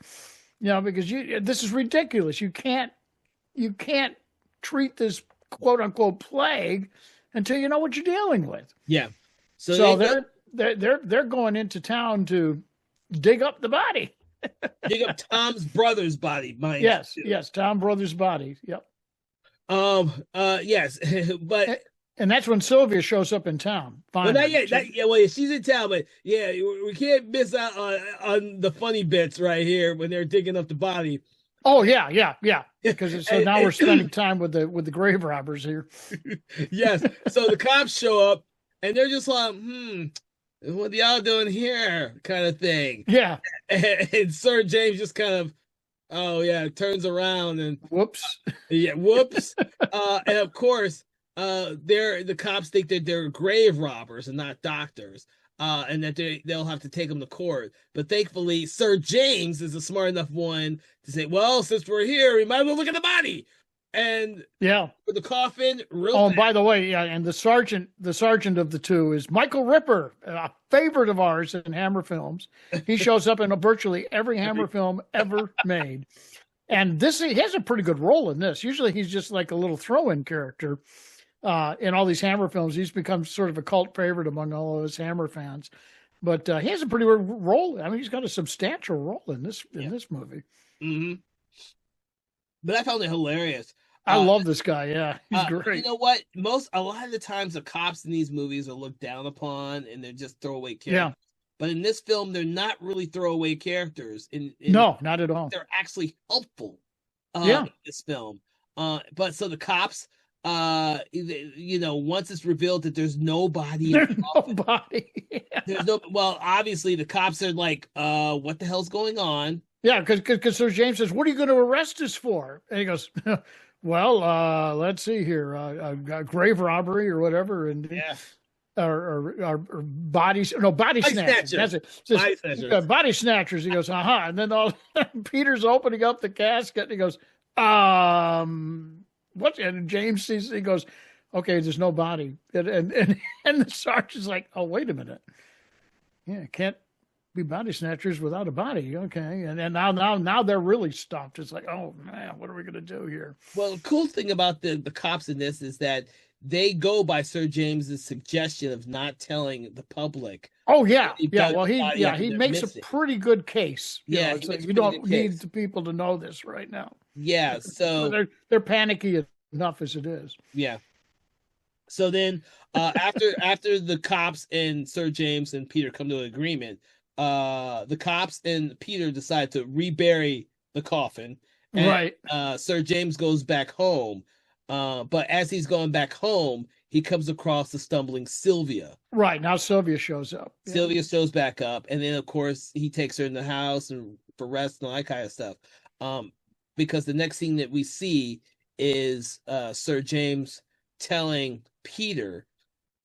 because this is ridiculous. You can't treat this quote unquote plague until you know what you're dealing with. Yeah. So they're going into town to dig up the body. Dig up Tom's brother's body, mind Yes, you. yes, Tom Brothers' body. Yep. Yes, but And that's when Sylvia shows up in town. well, not Finally, yet. Yeah, well, yeah, she's in town, but yeah, we can't miss out on the funny bits right here when they're digging up the body. oh yeah, yeah, yeah. Because so now we're spending And- time with the grave robbers here. yes, so the cops show up and they're just like, what y'all doing here, kind of thing. Yeah. And Sir James just kind of, oh yeah, turns around and Whoops. yeah, whoops. And of course, the cops think that they're grave robbers and not doctors, and that they'll have to take them to court. But thankfully, Sir James is a smart enough one to say, "Well, since we're here, we might as well look at the body." And Yeah. for the coffin, real. Oh, and by the way, yeah, and the sergeant of the two is Michael Ripper, a favorite of ours in Hammer films. He shows up in virtually every Hammer film ever made. And he has a pretty good role in this. Usually he's just like a little throw-in character in all these Hammer films. He's become sort of a cult favorite among all of us Hammer fans. But he has a pretty good role. I mean, he's got a substantial role in this movie. Mm-hmm. But I found it hilarious. I love this guy. Yeah, he's great. You know what? A lot of the times the cops in these movies are looked down upon and they're just throwaway characters. Yeah. But in this film, they're not really throwaway characters. No, not at all. They're actually helpful. Yeah. In this film. But so the cops, once it's revealed that there's nobody. There's nobody. Yeah. There's no. Well, obviously the cops are like, what the hell's going on? Yeah, because Sir James says, "What are you going to arrest us for?" And he goes, "Well, let's see here, grave robbery or whatever, and yeah, or body snatchers. That's it. Says, body snatchers. He goes, and then Peter's opening up the casket, and he goes, what? And James sees, he goes, okay, there's no body, and the sergeant's like, oh, wait a minute, yeah, can't be body snatchers without a body. Okay. And now they're really stumped. It's like, oh man, what are we going to do here? Well, the cool thing about the cops in this is that they go by Sir James's suggestion of not telling the public. Oh yeah. Yeah. Well, he makes a pretty good case. Yeah. You don't need the people to know this right now. Yeah. So they're panicky enough as it is. Yeah. So then after the cops and Sir James and Peter come to an agreement, the cops and Peter decide to rebury the coffin. And, right. Sir James goes back home. But as he's going back home, he comes across the stumbling Sylvia. Right. Now Sylvia shows up. Yeah. Sylvia shows back up. And then, of course, he takes her in the house and for rest and all that kind of stuff. Because the next thing that we see is Sir James telling Peter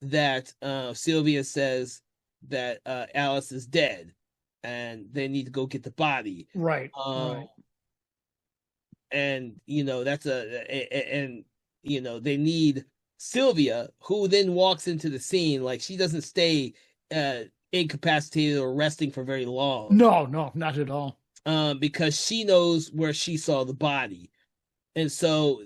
that Sylvia says that Alice is dead and they need to go get the body. Right. Right. And that's they need Sylvia, who then walks into the scene. Like, she doesn't stay incapacitated or resting for very long. No, not at all. Because she knows where she saw the body. And so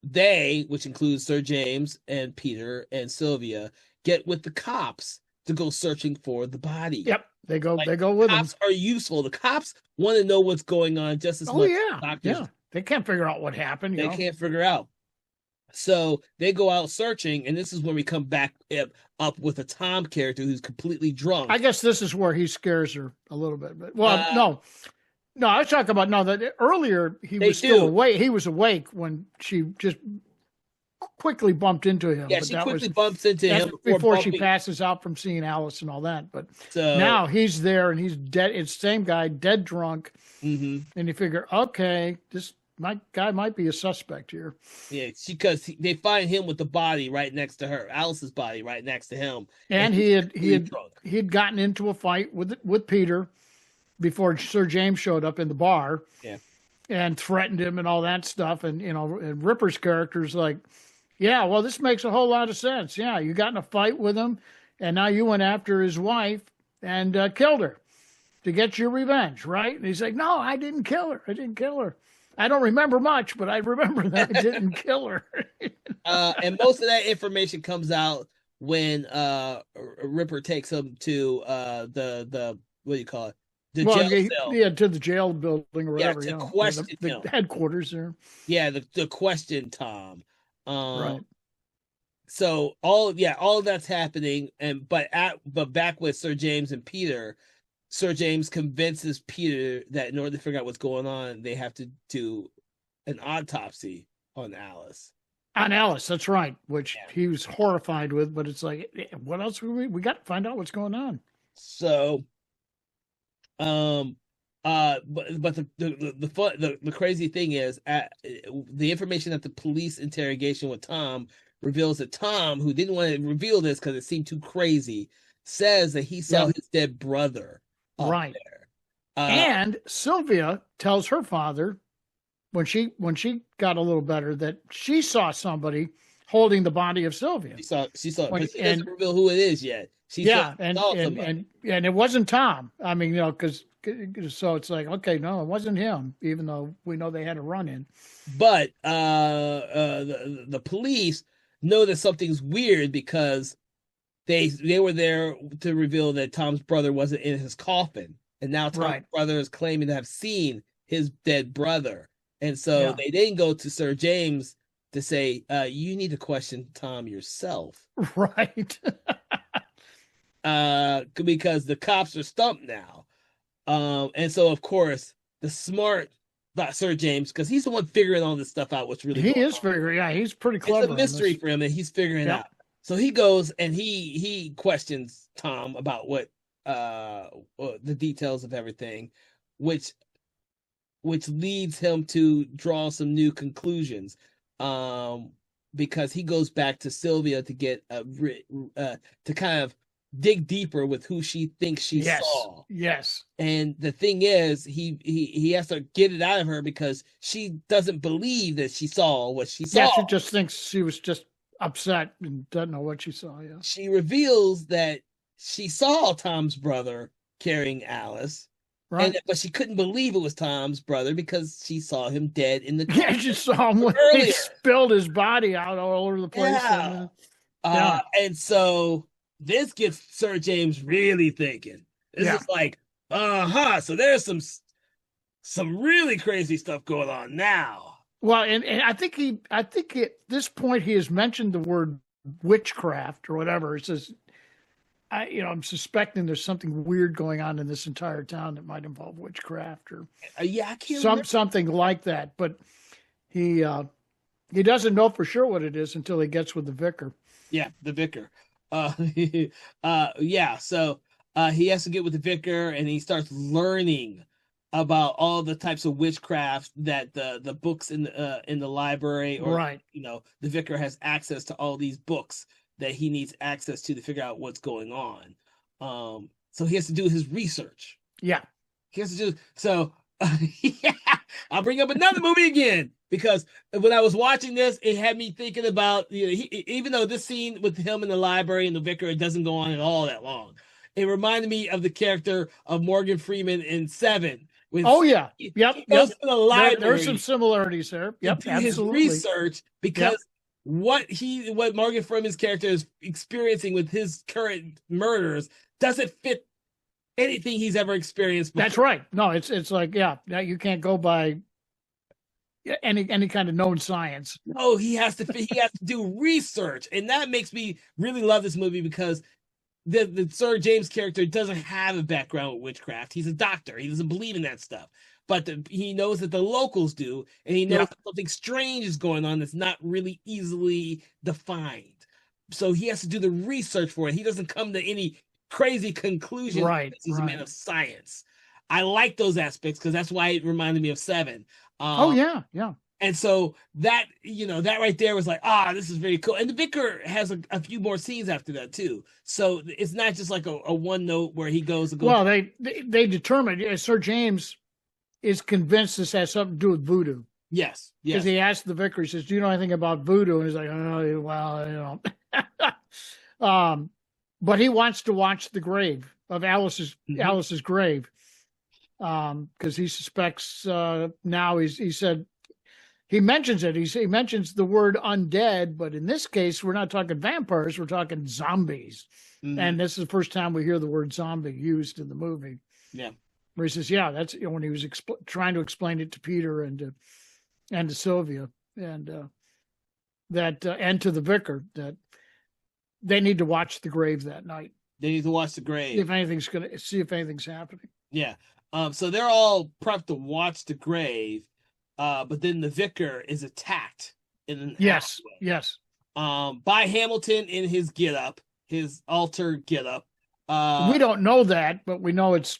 they, which includes Sir James and Peter and Sylvia, get with the cops to go searching for the body. Yep. They go with them. Cops are useful. The cops want to know what's going on just as much as doctors. Yeah. They can't figure out what happened. They can't figure out. So they go out searching, and this is when we come back up with a Tom character who's completely drunk. I guess this is where he scares her a little bit. But no, I was talking about that earlier. He was still awake. He was awake when she just quickly bumped into him. Yeah, she quickly bumps into him before she passes out from seeing Alice and all that. But now he's there and he's dead. It's the same guy, dead drunk. Mm-hmm. And you figure, okay, my guy might be a suspect here. Yeah, because they find him with the body right next to her, Alice's body right next to him, and he had gotten into a fight with Peter before Sir James showed up in the bar. Yeah, and threatened him and all that stuff. And and Ripper's character's like, yeah, well, this makes a whole lot of sense. Yeah, you got in a fight with him, and now you went after his wife and killed her to get your revenge, right? And he's like, no, I didn't kill her. I don't remember much, but I remember that I didn't kill her. And most of that information comes out when Ripper takes him to the what do you call it? the Well, jail cell. yeah, to the jail building or Yeah, whatever. to Yeah, question the him. headquarters there. Yeah, the question Tom. Um, Right. so all of that's happening, and but back with Sir James and Peter, Sir James convinces Peter that in order to figure out what's going on, they have to do an autopsy on Alice. On Alice, that's right, which Yeah. he was horrified with, but it's like, what else we got to find out what's going on. So, um, but the crazy thing is, the information at the police interrogation with Tom reveals that Tom, who didn't want to reveal this because it seemed too crazy, says that he saw Yep. his dead brother up Right. there. And Sylvia tells her father when she got a little better that she saw somebody holding the body of Sylvia. She saw, When- but she doesn't reveal who it is yet. She Yeah, saw somebody. and it wasn't Tom. I mean, because so it's like, okay, no, it wasn't him, even though we know they had a run in. But the police know that something's weird because they were there to reveal that Tom's brother wasn't in his coffin, and now Tom's Right. brother is claiming to have seen his dead brother, and so Yeah. they didn't go to Sir James to say, "You need to question Tom yourself," Right. because the cops are stumped now. And so of course the smart Sir James, because he's the one figuring all this stuff out, what's really He going is on. figuring. Yeah, he's pretty clever. It's a mystery for him that he's figuring Yep. out. So he goes and he questions Tom about what the details of everything, which leads him to draw some new conclusions. Because he goes back to Sylvia to get to kind of dig deeper with who she thinks she saw. Yes. And the thing is, he has to get it out of her because she doesn't believe that she saw what she saw. Yeah, she just thinks she was just upset and doesn't know what she saw. Yeah. She reveals that she saw Tom's brother carrying Alice, Right. but she couldn't believe it was Tom's brother because she saw him dead in the Yeah, she saw him when earlier. he spilled his body out all over the place. Yeah. Yeah. And so this gets Sir James really thinking. This Yeah. is like, so there's some really crazy stuff going on now. Well, and I think at this point he has mentioned the word witchcraft or whatever. It says, I'm suspecting there's something weird going on in this entire town that might involve witchcraft or Yeah, I can't something like that. But he doesn't know for sure what it is until he gets with the vicar. Yeah, the vicar. Yeah. So he has to get with the vicar, and he starts learning about all the types of witchcraft that the books in the library, or Right. The vicar has access to all these books that he needs access to figure out what's going on. So he has to do his research. Yeah. He has to do so. Yeah, I'll bring up another movie again because when I was watching this, it had me thinking about even though this scene with him in the library and the vicar, it doesn't go on at all that long. It reminded me of the character of Morgan Freeman in Seven. Oh yeah, yep. He goes to the library. There's some similarities there. Yep, do his absolutely. research because what Morgan Freeman's character is experiencing with his current murders doesn't fit anything he's ever experienced before. That's right. No, it's like, now you can't go by any kind of known science. No, he has to do research, and that makes me really love this movie because the Sir James character doesn't have a background with witchcraft. He's a doctor. He doesn't believe in that stuff, but he knows that the locals do, and he knows that something strange is going on that's not really easily defined. So he has to do the research for it. He doesn't come to any crazy conclusion. Right. He's a man of science. I like those aspects because that's why it reminded me of Seven. Yeah. And so that right there was like, this is very cool. And the vicar has a few more scenes after that too. So it's not just like a one note where he goes. Well, they determined Sir James is convinced this has something to do with voodoo. Yes. Because he asked the vicar, he says, "Do you know anything about voodoo?" And he's like, "Oh, well, but he wants to watch the grave of Alice's grave, because he suspects now. He said he mentions it. He mentions the word undead, but in this case, we're not talking vampires. We're talking zombies, and this is the first time we hear the word zombie used in the movie. Yeah. where he says, "Yeah, that's when he was trying to explain it to Peter and to Sylvia and and to the vicar that they need to watch the grave that night. They need to watch the grave. If anything's happening. Yeah. So they're all prepped to watch the grave, but then the vicar is attacked in an alleyway. Yes. By Hamilton in his getup, his altar getup. We don't know that, but we know it's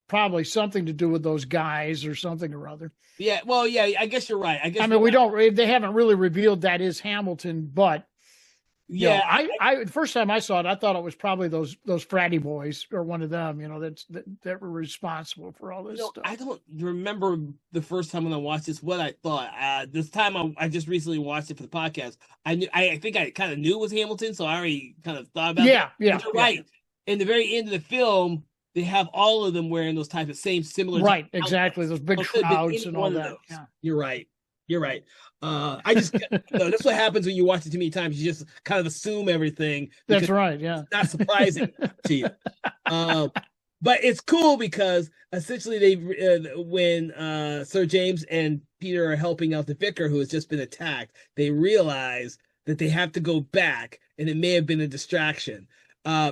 probably something to do with those guys or something or other. Yeah, well, yeah, I guess you're right. They haven't really revealed that is Hamilton, but yeah, I the first time I saw it, I thought it was probably those fratty boys or one of them, that were responsible for all this stuff. I don't remember the first time when I watched this what I thought. This time I just recently watched it for the podcast. I think I kind of knew it was Hamilton, so I already kind of thought about it. Yeah. You're right. In the very end of the film, they have all of them wearing those types of similar. Right, exactly. Those big crowds and all that. Yeah. You're right. I just that's what happens when you watch it too many times. You just kind of assume everything. That's right. Yeah, it's not surprising to you. But it's cool because essentially when Sir James and Peter are helping out the vicar who has just been attacked, they realize that they have to go back, and it may have been a distraction.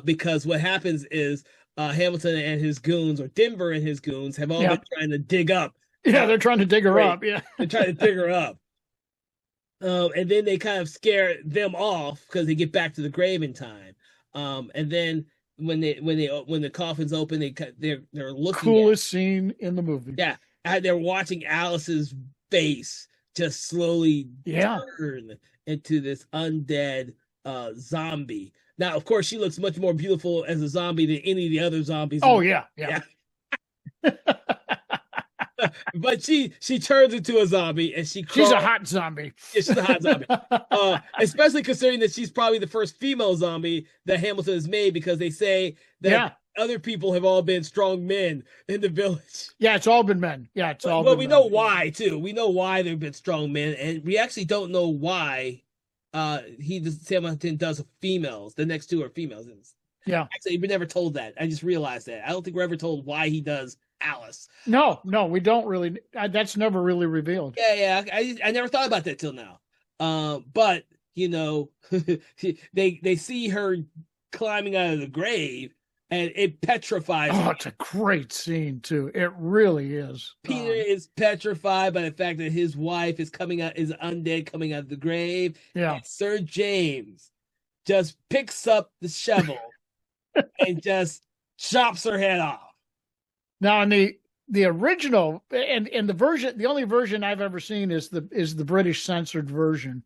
Because what happens is Hamilton and his goons, or Denver and his goons, have all been trying to dig up. Yeah, they're trying to dig her up. Yeah, they're trying to dig her up. And then they kind of scare them off because they get back to the grave in time. And then when the coffin's open, they're looking. Coolest scene in the movie. Yeah, they're watching Alice's face just slowly turn into this undead zombie. Now, of course, she looks much more beautiful as a zombie than any of the other zombies. Oh, yeah. But she turns into a zombie, and she's a hot zombie. Yeah, she's a hot zombie. Especially considering that she's probably the first female zombie that Hamilton has made, because they say that other people have all been strong men in the village. Yeah, it's all been men. Yeah, it's all. Well, we know why too. We know why they've been strong men, and we actually don't know why. Hamilton does females. The next two are females. Yeah. Actually, we never told that. I just realized that. I don't think we're ever told why he does Alice. No, we don't really. That's never really revealed. Yeah. I never thought about that till now. But they see her climbing out of the grave, and it petrifies her. Oh, it's a great scene too. It really is. Peter is petrified by the fact that his wife is undead, coming out of the grave. Yeah. And Sir James just picks up the shovel and just chops her head off. Now, in the original and the version, the only version I've ever seen is the British censored version.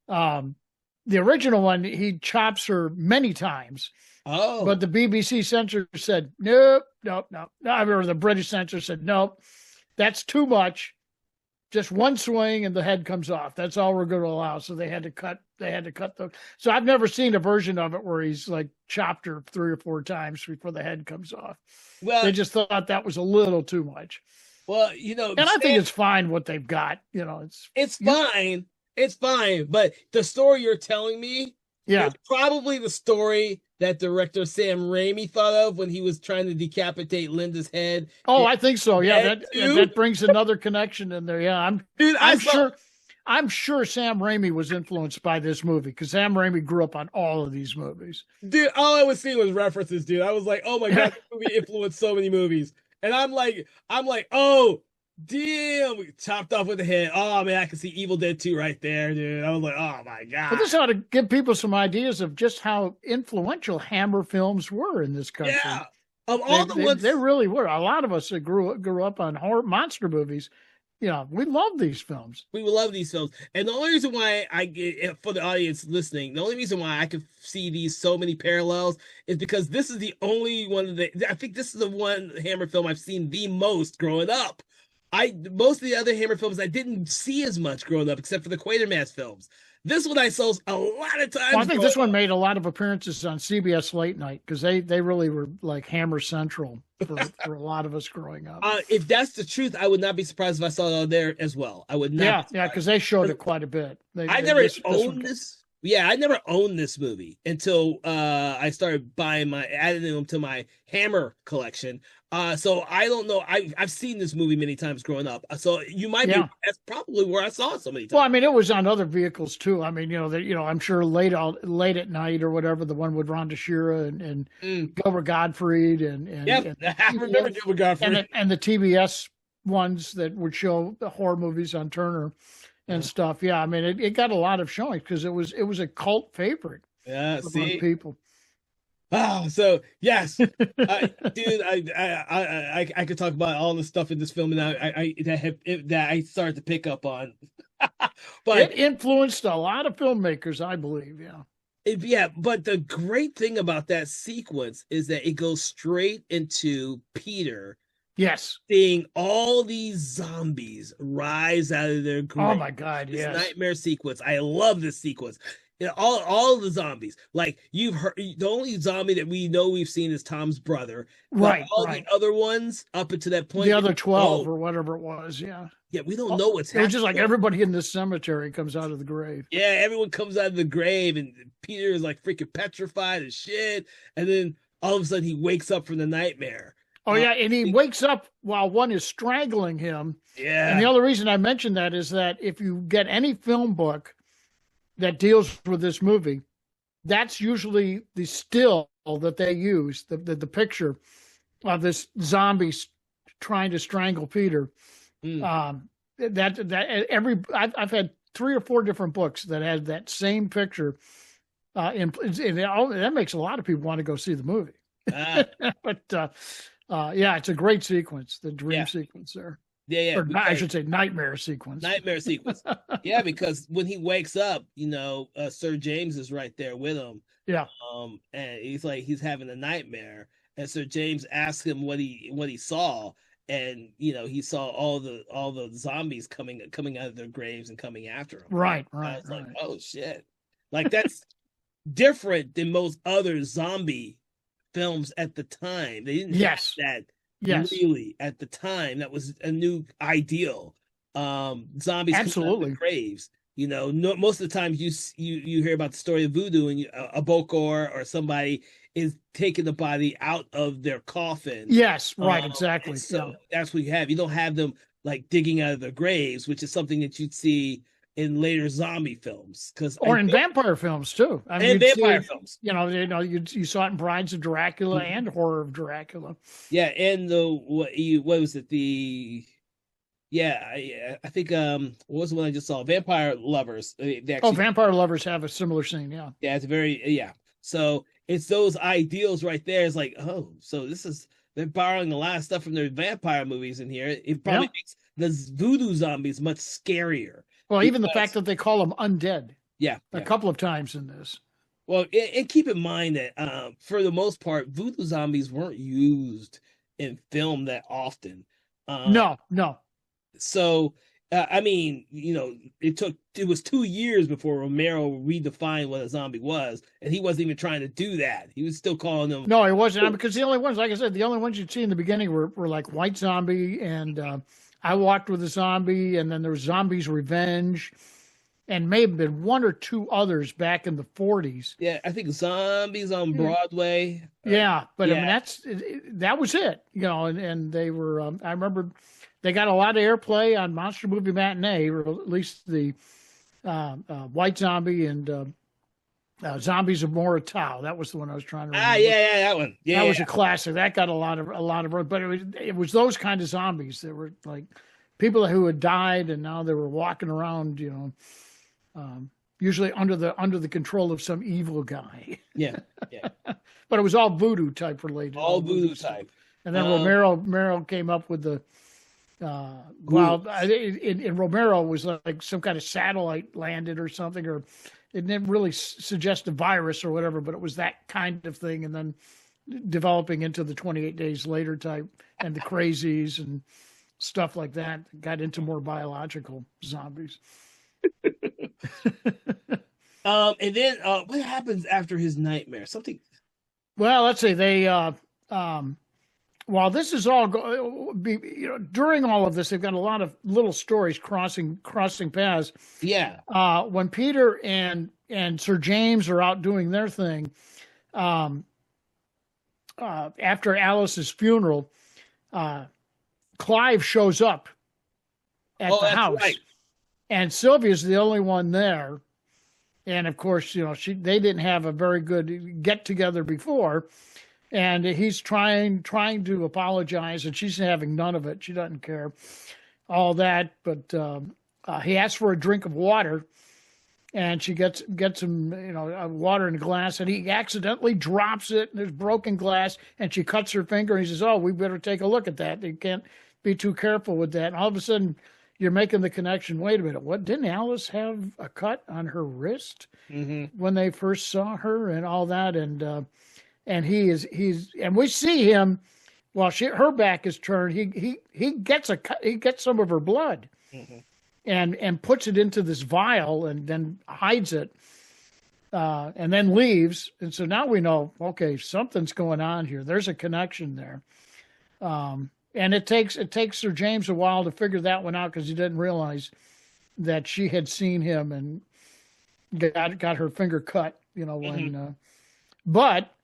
The original one, he chops her many times. Oh, but the BBC censor said nope. Or the British censor said nope, that's too much. Just one swing and the head comes off. That's all we're going to allow. So they had to cut. So I've never seen a version of it where he's like chopped her 3 or 4 times before the head comes off. Well, they just thought that was a little too much. Well, and I think it's fine what they've got. It's fine. It's fine. But the story you're telling me, is probably the story that director Sam Raimi thought of when he was trying to decapitate Linda's head. Oh, I think so. Yeah, that brings another connection in there. Yeah, I'm sure Sam Raimi was influenced by this movie, because Sam Raimi grew up on all of these movies. Dude, all I was seeing was references, dude. I was like, oh my God, this movie influenced so many movies. And I'm like, oh, damn, we chopped off with the head. Oh man, I can see Evil Dead 2 right there, dude. I was like, oh my God. But this ought to give people some ideas of just how influential Hammer films were in this country. Yeah. Of all the ones, they really were. A lot of us that grew up on horror monster movies. Yeah, we love these films. We love these films. And the only reason why for the audience listening, the only reason why I could see these so many parallels is because this is the only one I think this is the one Hammer film I've seen the most growing up. Most of the other Hammer films I didn't see as much growing up, except for the Quatermass films. This one I saw a lot of times. Well, I think this one made a lot of appearances on CBS Late Night, because they really were like Hammer Central for a lot of us growing up. If that's the truth, I would not be surprised if I saw it on there as well. I would not. Yeah, because they showed it quite a bit. I never owned this Yeah, I never owned this movie until I started buying adding them to my Hammer collection. So I don't know. I've seen this movie many times growing up. So you might be. Yeah. That's probably where I saw it so many Well, times. I mean, it was on other vehicles too. I mean, I'm sure late at night or whatever, the one with Rhonda Shearer and Mm. Gilbert Gottfried and Yep, I remember TBS Gilbert Godfrey. and the TBS ones that would show the horror movies on Turner and stuff. Yeah, I mean, it got a lot of showing because it was a cult favorite Yeah, among see. people. Oh, so yes, dude, I could talk about all the stuff in this film, and that I started to pick up on, but It influenced a lot of filmmakers, I believe. Yeah. yeah, but the great thing about that sequence is that it goes straight into Peter Yes. seeing all these zombies rise out of their Oh grave. my God. This Yes. nightmare sequence. I love this sequence. You know, all of the zombies. Like you've heard, the only zombie that we know we've seen is Tom's brother, but Right. all the Right. other ones up until that point, The other 12 oh or whatever it was. Yeah. yeah, we don't Oh, know what's it was happening. just like everybody in the cemetery comes out of the grave. Yeah, everyone comes out of the grave, and Peter is like freaking petrified as shit. And then all of a sudden, he wakes up from the nightmare. Oh yeah, and he wakes up while one is strangling him. Yeah, And the other reason I mention that is that if you get any film book that deals with this movie, that's usually the still that they use, the picture of this zombie trying to strangle Peter. Mm. I've had 3 or 4 different books that had that same picture. That makes a lot of people want to go see the movie. Ah, But yeah, it's a great sequence, the dream yeah, sequence there. yeah. Or I should say nightmare sequence. Nightmare sequence. Yeah, because when he wakes up, Sir James is right there with him. Yeah. And he's having a nightmare, and Sir James asks him what he saw, and he saw all the zombies coming out of their graves and coming after him. Right, I right, was right. like, oh shit, like that's different than most other zombie films at the time. They didn't Yes. have that Yes. really at the time. That was a new ideal. Zombies coming out of Absolutely. the graves. No, most of the time you hear about the story of voodoo, and a bokor or somebody is taking the body out of their coffin. Yes, right, exactly. So Yeah. that's what you have. You don't have them like digging out of their graves, which is something that you'd see in later zombie films, Or in vampire films too. I mean, and vampire films. You saw it in Brides of Dracula Mhm. and Horror of Dracula. Yeah, and what was it? I think what was the one I just saw? Vampire Lovers. They actually, Vampire Lovers have a similar scene. Yeah. yeah, it's yeah. So it's those ideals right there. It's like, oh, so they're borrowing a lot of stuff from their vampire movies in here. It probably makes the voodoo zombies much scarier. Well, even the fact that they call them undead. Yeah, a couple of times in this. Well, and keep in mind that for the most part, voodoo zombies weren't used in film that often. No. So, I mean, it was 2 years before Romero redefined what a zombie was, and he wasn't even trying to do that. He was still calling them. No, he wasn't, because the only ones, like I said, the only ones you'd see in the beginning were like White Zombie and I Walked with a Zombie, and then there was Zombies Revenge, and may have been 1 or 2 others back in the 40s. Yeah, I think Zombies on Broadway. Yeah, but yeah. I mean that was it, and they were. I remember they got a lot of airplay on Monster Movie Matinee, or at least the White Zombie and Zombies of Moratau. That was the one I was trying to remember. Yeah, that one. Yeah, that was a classic. That got a lot of, but it was those kind of zombies that were like people who had died and now they were walking around, usually under the control of some evil guy. Yeah. But it was all voodoo type related. All voodoo type. And then Romero came up with the. In Romero was like some kind of satellite landed or something, or it didn't really suggest a virus or whatever, but it was that kind of thing. And then developing into the 28 Days Later type and the Crazies and stuff like that, got into more biological zombies. And then what happens after his nightmare? Something. Well, let's see. They while this is all during all of this, they've got a lot of little stories crossing paths. Yeah. When Peter and and Sir James are out doing their thing. Um, After Alice's funeral, uh, Clive shows up at Oh, the that's house, right. and Sylvia's the only one there. And of course, they didn't have a very good get together before, and he's trying to apologize, and she's having none of it. She doesn't care all that, but he asks for a drink of water, and she gets him water in a glass, and he accidentally drops it, and there's broken glass, and she cuts her finger, and he says, "Oh, we better take a look at that. You can't be too careful with that." And all of a sudden, you're making the connection. Wait a minute, what, didn't Alice have a cut on her wrist when they first saw her and all that? And he's and we see him while her back is turned. He gets he gets some of her blood. And puts it into this vial and then hides it, and then leaves. And so now we know, okay, something's going on here. There's a connection there. And it takes Sir James a while to figure that one out, because he didn't realize that she had seen him and got her finger cut. When but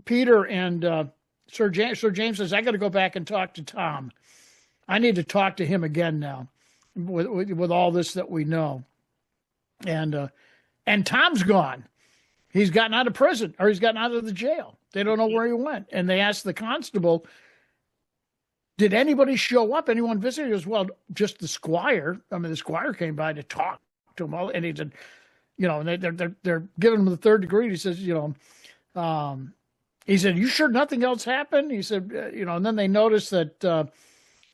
Peter and Sir James says, "I got to go back and talk to Tom. I need to talk to him again now, with all this that we know." And Tom's gone. He's gotten out of prison, or he's gotten out of the jail. They don't know where he went. And they asked the constable, "Did anybody show up? Anyone visit?" He goes, "Well, just the squire. I mean, the squire came by to talk to him." And he said, and they're giving him the third degree. He says, he said, "You sure nothing else happened?" He said, and then they noticed that,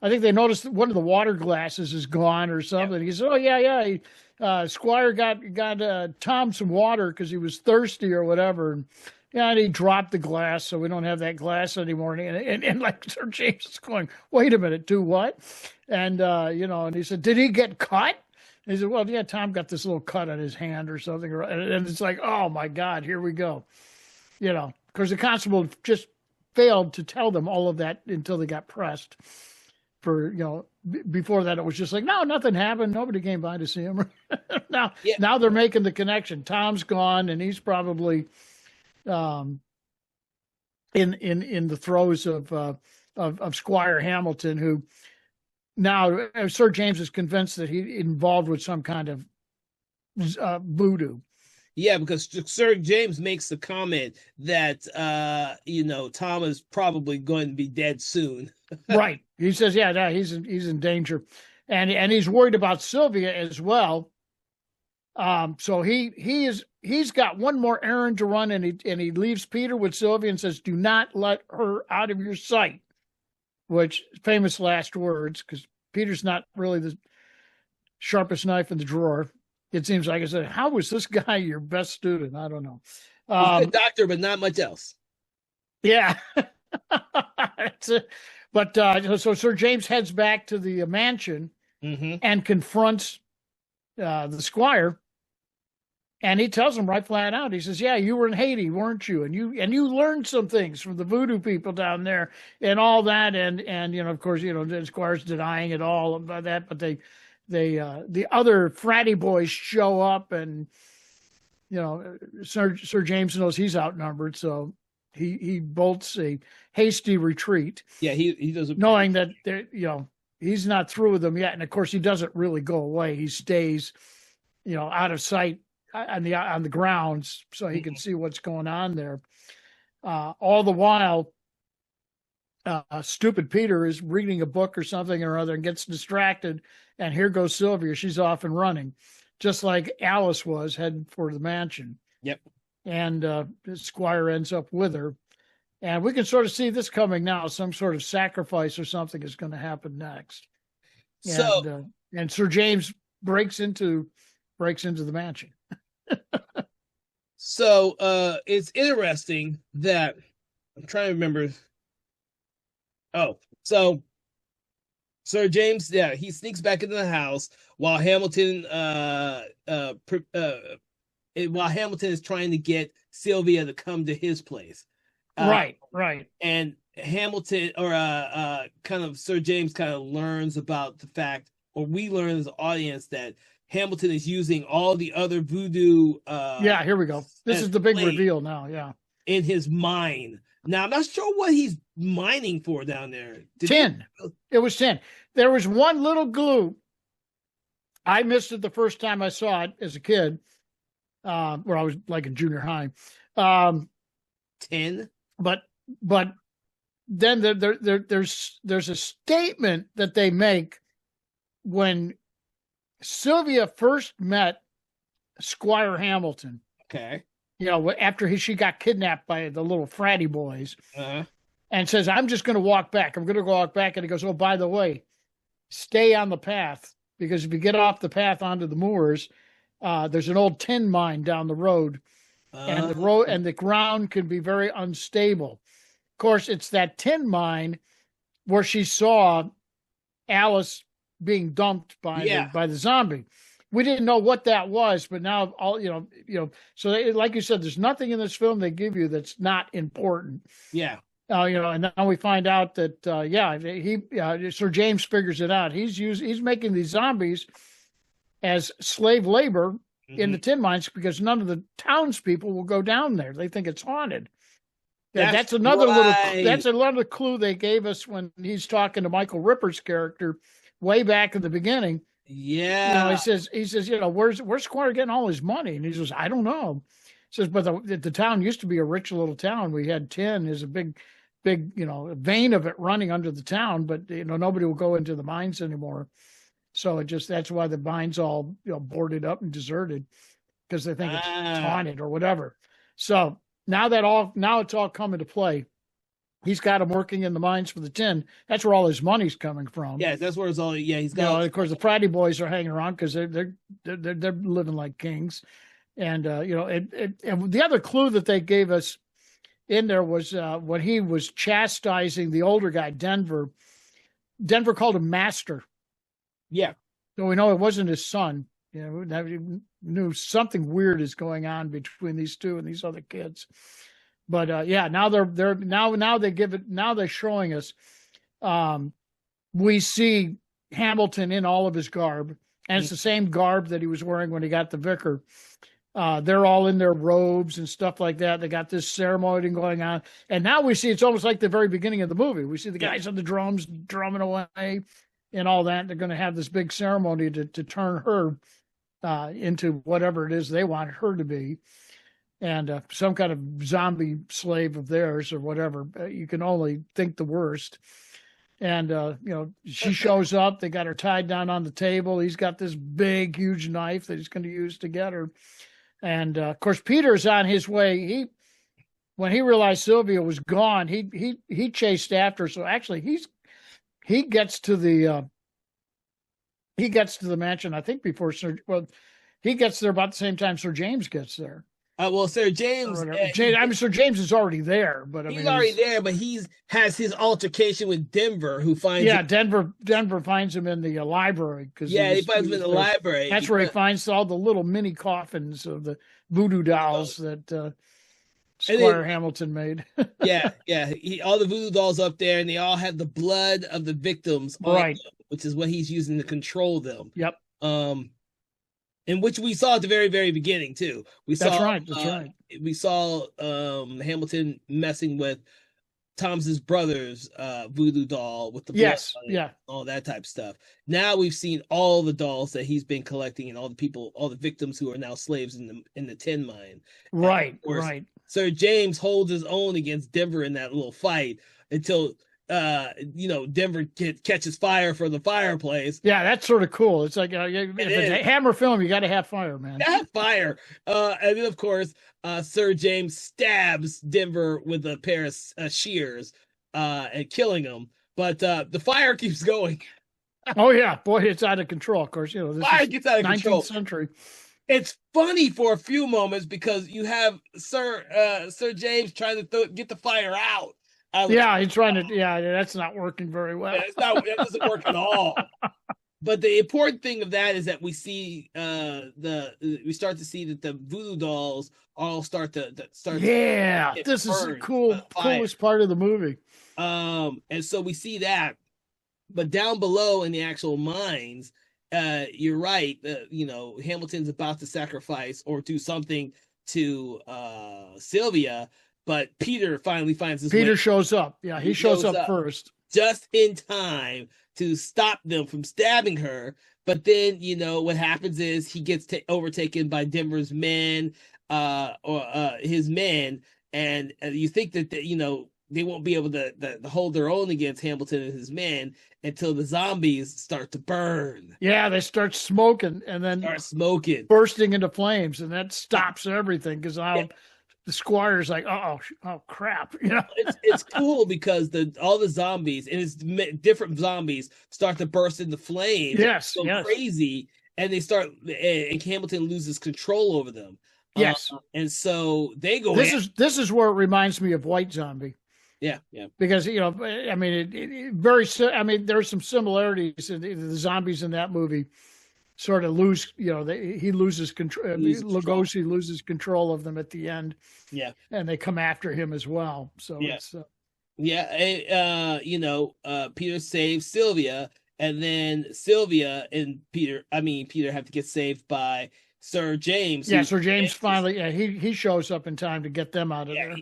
I think they noticed that one of the water glasses is gone or something. Yep. He said, "Oh yeah. Squire got Tom some water because he was thirsty or whatever." And he dropped the glass, so we don't have that glass anymore. And like Sir James is going, "Wait a minute, do what?" And and he said, "Did he get cut?" And he said, "Well, yeah, Tom got this little cut on his hand or something." And it's like, oh my God, here we go. Because the constable just failed to tell them all of that until they got pressed. Before that, it was just like, no, nothing happened. Nobody came by to see him. Now they're making the connection. Tom's gone, and he's probably in the throes of Squire Hamilton, who now Sir James is convinced that he's involved with some kind of voodoo. Yeah, because Sir James makes the comment that Tom is probably going to be dead soon. Right. He says, yeah, he's in danger, and he's worried about Sylvia as well. So he's got one more errand to run, and he leaves Peter with Sylvia and says, "Do not let her out of your sight," which famous last words, because Peter's not really the sharpest knife in the drawer. It seems like. I said, "How was this guy your best student?" I don't know. He's a good doctor, but not much else. Yeah. But so Sir James heads back to the mansion and confronts the squire, and he tells him right flat out. He says, "Yeah, you were in Haiti, weren't you? And you learned some things from the voodoo people down there and all that." And of course, the squire's denying it all about that, but the other fratty boys show up, and Sir James knows he's outnumbered, so he bolts a hasty retreat. Yeah, he doesn't, knowing that he's not through with them yet, and of course he doesn't really go away. He stays, out of sight on the grounds, so he can see what's going on there. All the while, stupid Peter is reading a book or something or other and gets distracted, and here goes Sylvia. She's off and running, just like Alice was, heading for the mansion. Yep. And the squire ends up with her. And we can sort of see this coming now. Some sort of sacrifice or something is going to happen next. And Sir James breaks into the mansion. So it's interesting that I'm trying to remember. Oh, so Sir James, he sneaks back into the house while Hamilton is trying to get Sylvia to come to his place. Right. And Hamilton, or kind of Sir James, kind of learns about the fact, or we learn as an audience, that Hamilton is using all the other voodoo Yeah, here we go. This as is the big slaves reveal now. Yeah. in his mine. Now I'm not sure what he's mining for down there. Tin. It was tin. There was one little glue. I missed it the first time I saw it as a kid, where I was like in junior high. Tin? But then there's a statement that they make when Sylvia first met Squire Hamilton. Okay. You know, after she got kidnapped by the little fratty boys, and says, "I'm just going to walk back. I'm going to go walk back." And he goes, "Oh, by the way, stay on the path, because if you get off the path onto the moors, there's an old tin mine down the road, and the ground can be very unstable." Of course, it's that tin mine where she saw Alice being dumped by the zombie. We didn't know what that was, but now so like you said, there's nothing in this film they give you that's not important. Yeah. And now we find out that Sir James figures it out. He's making these zombies as slave labor in the tin mines, because none of the townspeople will go down there. They think it's haunted. That's another little clue they gave us when he's talking to Michael Ripper's character way back in the beginning. Yeah. He says, where's Squire getting all his money? And he says, I don't know. He says, but the town used to be a rich little town. We had tin. There's a big, vein of it running under the town, but nobody will go into the mines anymore. So that's why the mines all boarded up and deserted, because they think it's haunted or whatever. So now it's all coming to play. He's got him working in the mines for the tin. That's where all his money's coming from. Yeah, that's where it's all. Yeah, he's got. Of course, the fratty boys are hanging around because they're living like kings, and and the other clue that they gave us in there was when he was chastising the older guy, Denver. Denver called him master. Yeah. So we know it wasn't his son. He knew something weird is going on between these two and these other kids. But now they're showing us. We see Hamilton in all of his garb, and it's the same garb that he was wearing when he got the vicar. They're all in their robes and stuff like that. They got this ceremony going on, and now we see it's almost like the very beginning of the movie. We see the guys on the drums drumming away and all that. They're going to have this big ceremony to turn her into whatever it is they wanted her to be. And some kind of zombie slave of theirs or whatever. You can only think the worst. And, she shows up. They got her tied down on the table. He's got this big, huge knife that he's going to use to get her. And, of course, Peter's on his way. When he realized Sylvia was gone, he chased after her. So actually, he gets to the mansion, I think, he gets there about the same time Sir James gets there. Sir James. Sir James is already there, but he's already there. But has his altercation with Denver, who finds Denver finds him in the library he finds him in the library. That's where he finds all the little mini coffins of the voodoo dolls that Squire Hamilton made. All the voodoo dolls up there, and they all have the blood of the victims, right? Which is what he's using to control them. Yep. And which we saw at the very, very beginning too. That's right. We saw Hamilton messing with Thomas's brother's voodoo doll with the blood, all that type of stuff. Now we've seen all the dolls that he's been collecting, and all the victims who are now slaves in the tin mine. Right, course, right. Sir James holds his own against Denver in that little fight until Denver catches fire for the fireplace. Yeah, that's sort of cool. It's like if it's a Hammer film, you got to have fire, man. Have fire. And then of course, Sir James stabs Denver with a pair of shears, and killing him. But the fire keeps going. Oh yeah, boy, it's out of control. Of course, this fire gets out of 19th control. Century. It's funny for a few moments because you have Sir James trying to get the fire out. He's trying to. Yeah, that's not working very well. That doesn't work at all. But the important thing of that is that we see we start to see that the voodoo dolls all start. Yeah, this is the coolest part of the movie. And so we see that, but down below in the actual mines, you're right. Hamilton's about to sacrifice or do something to Sylvia, but Peter finally finds his way. Peter shows up. Yeah, he He shows shows up up first. just in time to stop them from stabbing her. But then, what happens is he gets overtaken by Denver's men, or his men, and you think that they won't be able to hold their own against Hamilton and his men until the zombies start to burn. Yeah, they start smoking and then Start smoking. bursting into flames, and that stops everything because now Yeah. the squire's like, oh crap, It's cool because all the zombies and it's different zombies start to burst into flames. Yes, Go yes. crazy, and and Hamilton loses control over them. Yes. And so they go. This is where it reminds me of White Zombie. Yeah, yeah. Because I mean, I mean, there's some similarities. The zombies in that movie sort of lose. He loses control. Lugosi loses control of them at the end. Yeah, and they come after him as well. So yeah, it's, Peter saves Sylvia, and then Sylvia and Peter have to get saved by Sir James. Yeah, Sir James finally, he shows up in time to get them out of there.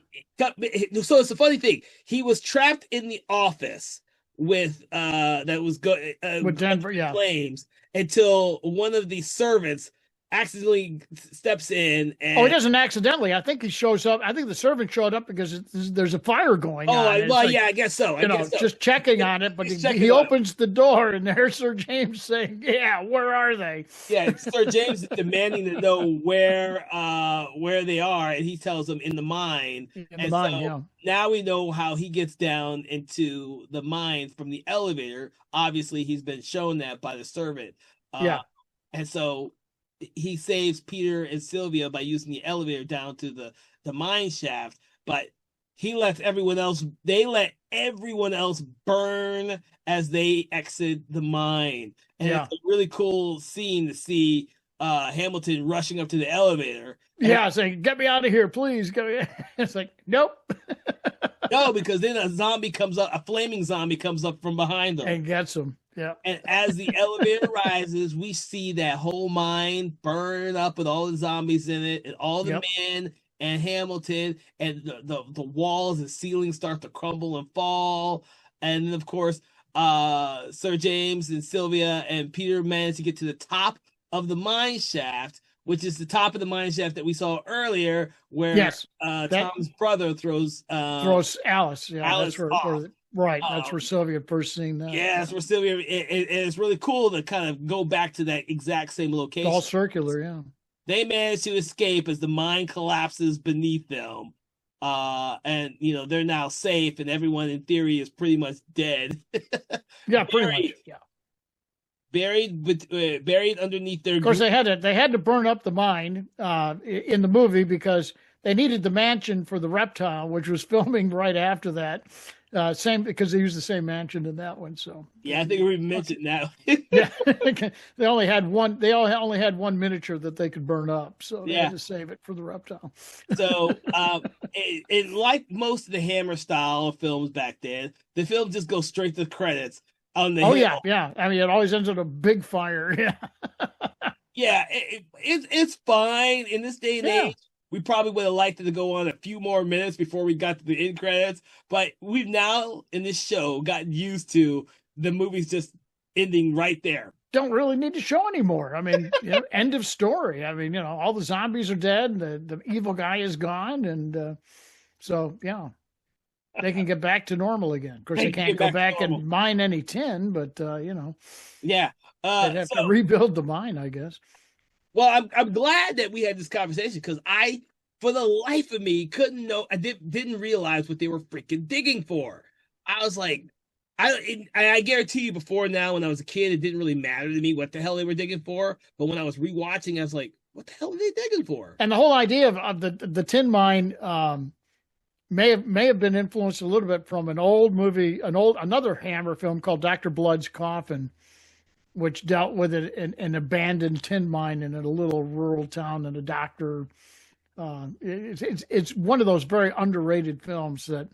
So it's a funny thing. He was trapped in the office with with Denver, yeah, flames until one of the servants accidentally steps in. And he doesn't accidentally. I think he shows up. I think the servant showed up because there's a fire going on. I guess so. Just checking on it. But he opens the door, and there's Sir James saying, "Yeah, where are they?" Yeah, Sir James is demanding to know where they are, and he tells them in the mine. Now we know how he gets down into the mine from the elevator. Obviously, he's been shown that by the servant. And so he saves Peter and Sylvia by using the elevator down to the mine shaft, but they let everyone else burn as they exit the mine. And it's a really cool scene to see Hamilton rushing up to the elevator. Saying, "Get me out of here, please." It's like, nope. No, because then a flaming zombie comes up from behind them and gets him. Yeah. And as the elevator rises, we see that whole mine burn up with all the zombies in it and all the men and Hamilton, and the walls and ceilings start to crumble and fall. And then, of course, Sir James and Sylvia and Peter manage to get to the top of the mine shaft, which is the top of the mine shaft that we saw earlier, where Tom's brother throws Alice. Yeah, Alice off. Right, that's where Sylvia first seen that. Yeah, that's where Sylvia. And it's really cool to kind of go back to that exact same location. It's all circular, yeah. They manage to escape as the mine collapses beneath them, and they're now safe, and everyone in theory is pretty much dead. Yeah, pretty much. Yeah. Buried underneath their. Of course, they had to burn up the mine in the movie because they needed the mansion for the reptile, which was filming right after that. Same, because they used the same mansion in that one. So yeah, I think we mentioned now. Yeah, they only had one. They only had one miniature that they could burn up, so they had to save it for the reptile. So, it like most of the Hammer style films back then, the film just goes straight to the credits on the. Yeah. I mean, it always ends with a big fire. Yeah. Yeah, it's fine in this day and age. We probably would have liked it to go on a few more minutes before we got to the end credits, but we've now in this show gotten used to the movies just ending right there. Don't really need to show anymore. I mean, end of story. I mean, all the zombies are dead, the evil guy is gone, and so they can get back to normal again. Of course, they can't go back and mine any tin, but yeah, they'd have to rebuild the mine, I guess. Well, I'm glad that we had this conversation because I, for the life of me, couldn't know. I didn't realize what they were freaking digging for. I was like, I guarantee you, before now, when I was a kid, it didn't really matter to me what the hell they were digging for. But when I was rewatching, I was like, what the hell are they digging for? And the whole idea of the tin mine may have been influenced a little bit from an old movie, another Hammer film called Dr. Blood's Coffin, which dealt with an abandoned tin mine in a little rural town, and a doctor. It's one of those very underrated films that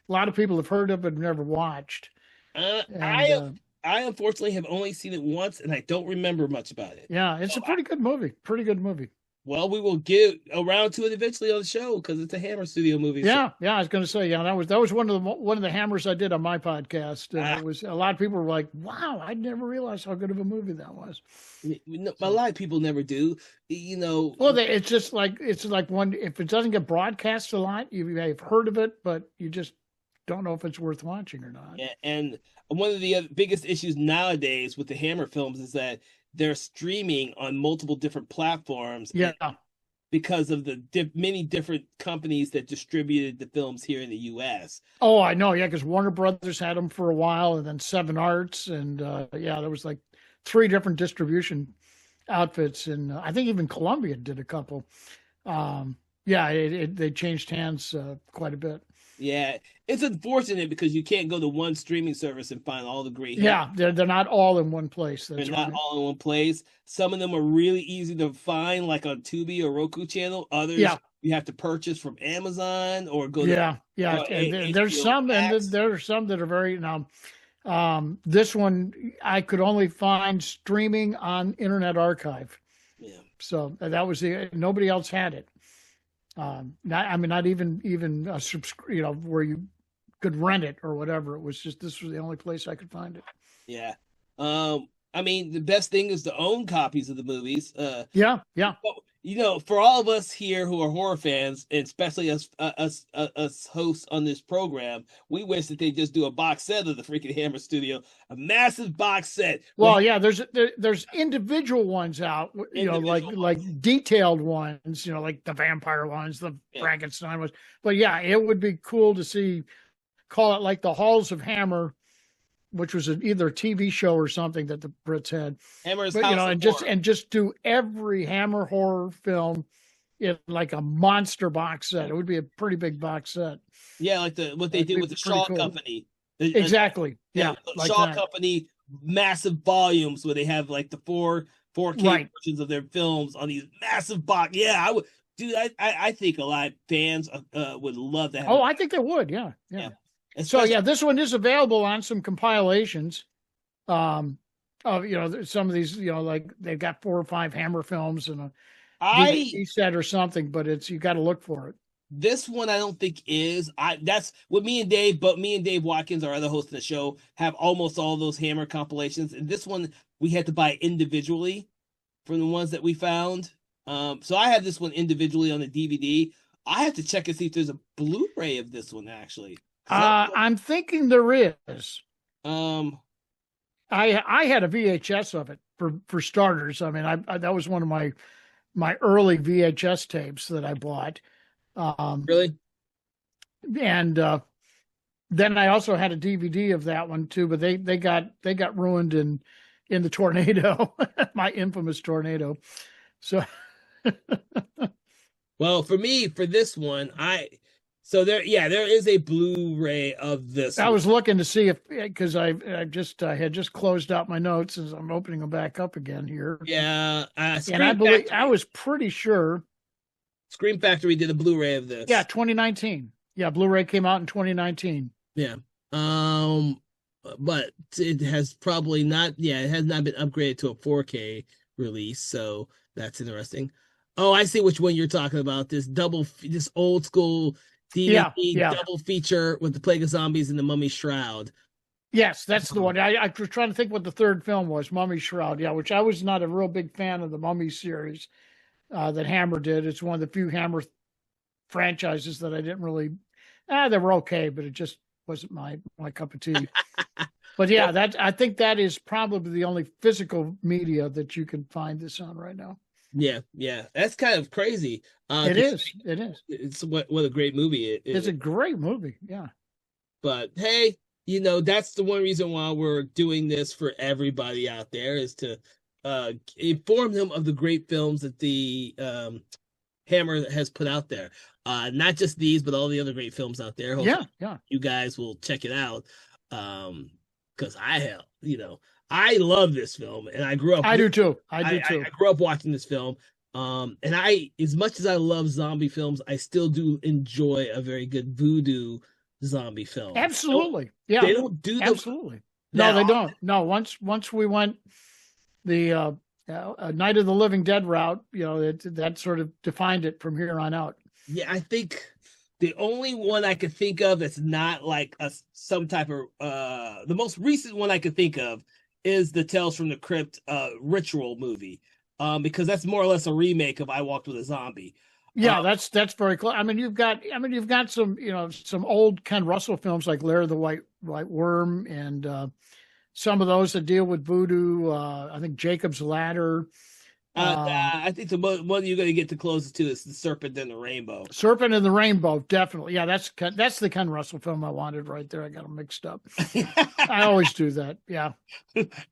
a lot of people have heard of but never watched. I I unfortunately have only seen it once, and I don't remember much about it. Yeah, it's So a pretty good movie. Pretty good movie. well, we will get around to it eventually on the show because it's a Hammer Studio movie. So, Yeah. I was going to say, yeah, that was one of the hammers I did on my podcast, and ah, it was a lot of people were like, "Wow, I never realized how good of a movie that was." a So, lot of people never do. You know, well, it's like one if it doesn't get broadcast a lot, you may have heard of it, but you just don't know if it's worth watching or not. and one of the biggest issues nowadays with the Hammer films is that they're streaming on multiple different platforms, and Yeah. because of the many different companies that distributed the films here in the U.S. Oh, I know. Yeah, because Warner Brothers had them for a while, and then Seven Arts, and yeah, there was like three different distribution outfits, and I think even Columbia did a couple. Yeah, they changed hands quite a bit. Yeah, it's unfortunate because you can't go to one streaming service and find all the great hits. Yeah, they're not all in one place. They're That's not right. all in one place. Some of them are really easy to find, like on Tubi or Roku channel. Others Yeah, you have to purchase from Amazon or go to yeah, and there's HBO some, and Max. there are some that are very now. This one I could only find streaming on Internet Archive, Yeah. so that was nobody else had it. I mean, not even a where you could rent it or whatever. It was just this was the only place I could find it. Yeah. I mean, the best thing is to own copies of the movies. Yeah. But, you know, for all of us here who are horror fans, and especially us hosts on this program, we wish that they just do a box set of the freaking Hammer Studio, a massitive box set. Well, yeah, there's individual ones out, like detailed ones, like the vampire ones, the Frankenstein ones. But yeah, it would be cool to see, call it like the Halls of Hammer, which was either a TV show or something that the Brits had. Hammer's But House of just do every Hammer horror film in like a monster box set. It would be a pretty big box set. Yeah, like what they did with the Shaw cool. Company. Exactly. Yeah, like Shaw that. Company, massive volumes where they have like the 4K Right. versions of their films on these massive box. Yeah, I would, dude. I think a lot of fans would love to have. Oh, I think they would. Yeah. So yeah, this one is available on some compilations. Of some of these, like they've got 4 or 5 Hammer films and a DVD set or something, but you got to look for it. This one I don't think is. That's what me and Dave, but me and Dave Watkins, our other host of the show, have almost all those Hammer compilations. And this one we had to buy individually from the ones that we found. So I have this one individually on the DVD. I have to check and see if there's a Blu-ray of this one actually. I'm thinking there is. Um, I had a VHS of it for starters. I mean, I that was one of my early VHS tapes that I bought. Really? And then I also had a DVD of that one too, but they got ruined in the tornado, my infamous tornado. So, well, for me, for this one, there is a Blu-ray of this. I was looking to see because I had just closed out my notes as I'm opening them back up again here. Yeah, and I was pretty sure Scream Factory did a Blu-ray of this. Yeah, 2019. Yeah, Blu-ray came out in 2019. Yeah. But it has probably not. Yeah, it has not been upgraded to a 4K release, so that's interesting. Oh, I see which one you're talking about. This old school DVD double feature with the Plague of Zombies and the Mummy Shroud. Yes, that's the one. I was trying to think what the third film was, Mummy Shroud. Yeah, which I was not a real big fan of the Mummy series that Hammer did. It's one of the few Hammer franchises that I didn't really. They were okay, but it just wasn't my cup of tea. But yeah, I think that is probably the only physical media that you can find this on right now. Yeah, that's kind of crazy. It is. It's what a great movie it is. It's a great movie. Yeah. But hey, that's the one reason why we're doing this for everybody out there is to inform them of the great films that the Hammer has put out there. Not just these, but all the other great films out there. Hopefully you guys will check it out. Because I love this film, and I grew up. I do too. I grew up watching this film. And as much as I love zombie films, I still do enjoy a very good voodoo zombie film. Absolutely. They don't do absolutely. No, Now, they don't. No, once we went the Night of the Living Dead route, that sort of defined it from here on out. yeah, I think the only one I could think of that's not like some type of the most recent one I could think of is the Tales from the Crypt ritual movie. Because that's more or less a remake of I Walked with a Zombie. Yeah, that's very close. You've got some old Ken Russell films like Lair of the White Worm, and some of those that deal with voodoo. I think Jacob's Ladder. I think the one you're going to get the closest to is The Serpent and the Rainbow. Serpent and the Rainbow, definitely. Yeah, that's the Ken Russell film I wanted right there. I got them mixed up. I always do that. Yeah.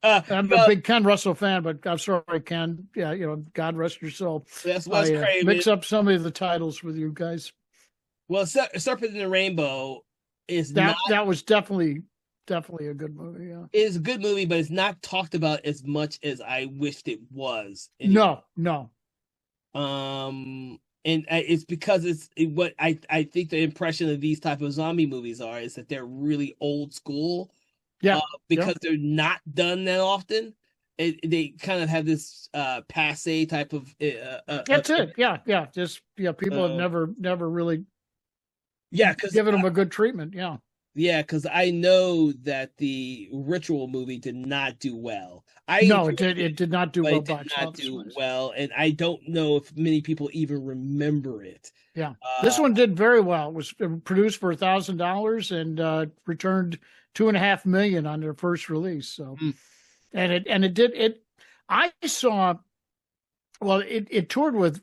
I'm a big Ken Russell fan, but I'm sorry, Ken. Yeah, God rest your soul. That's Wes Craven. Mix up some of the titles with you guys. Well, Serpent and the Rainbow is that was definitely a good movie. Yeah, it's a good movie, but it's not talked about as much as I wished it was. No. And it's because what I think the impression of these type of zombie movies is that they're really old school. Yeah, because they're not done that often. They kind of have this passe type of. That's it. Yeah. Just people have never really. Yeah, because given them a good treatment. Yeah. Yeah, because I know that the Ritual movie did not do well. It did not do well. It did not do well, and I don't know if many people even remember it. Yeah, this one did very well. It was produced for $1,000 and returned $2.5 million on their first release. So, and it did. I saw. Well, it toured with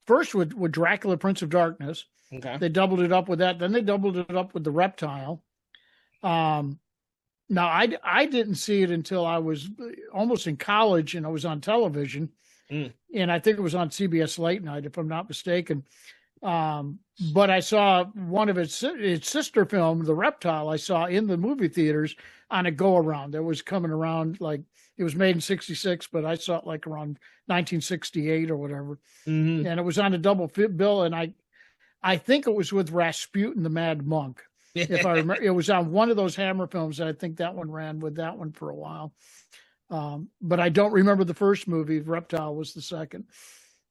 first with Dracula, Prince of Darkness. Okay. They doubled it up with that. Then they doubled it up with The Reptile. Now, I didn't see it until I was almost in college, and I was on television. And I think it was on CBS Late Night, if I'm not mistaken. But I saw one of its sister film, The Reptile, I saw in the movie theaters on a go-around. That was coming around, like, it was made in 1966, but I saw it like around 1968 or whatever. Mm-hmm. And it was on a double bill, and I think it was with Rasputin the Mad Monk. If I remember, it was on one of those Hammer films. And I think that one ran with that one for a while. But I don't remember the first movie. Reptile was the second.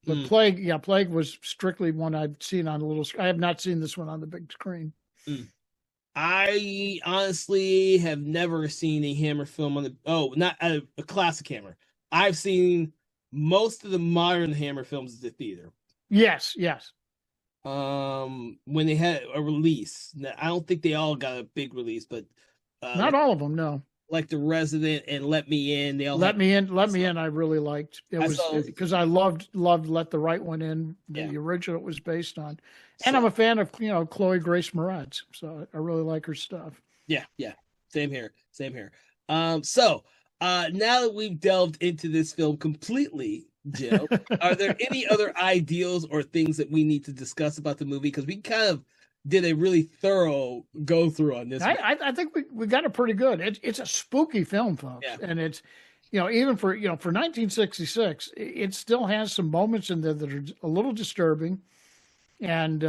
But Plague was strictly one I've seen on a little. I have not seen this one on the big screen. I honestly have never seen a Hammer film not a classic Hammer. I've seen most of the modern Hammer films at the theater. Yes. When they had a release. Now, I don't think they all got a big release, but not all of them, no. Like The Resident and Let Me In, they all Let Me In. I really liked. It was because I loved Let the Right One In, the original it was based on, and I'm a fan of Chloe Grace Moretz, so I really like her stuff. Yeah, same here. So now that we've delved into this film completely, Jill, are there any other ideals or things that we need to discuss about the movie? Because we kind of did a really thorough go through on this. I think we got it pretty good. It's a spooky film, folks, and it's even for 1966, it still has some moments in there that are a little disturbing, and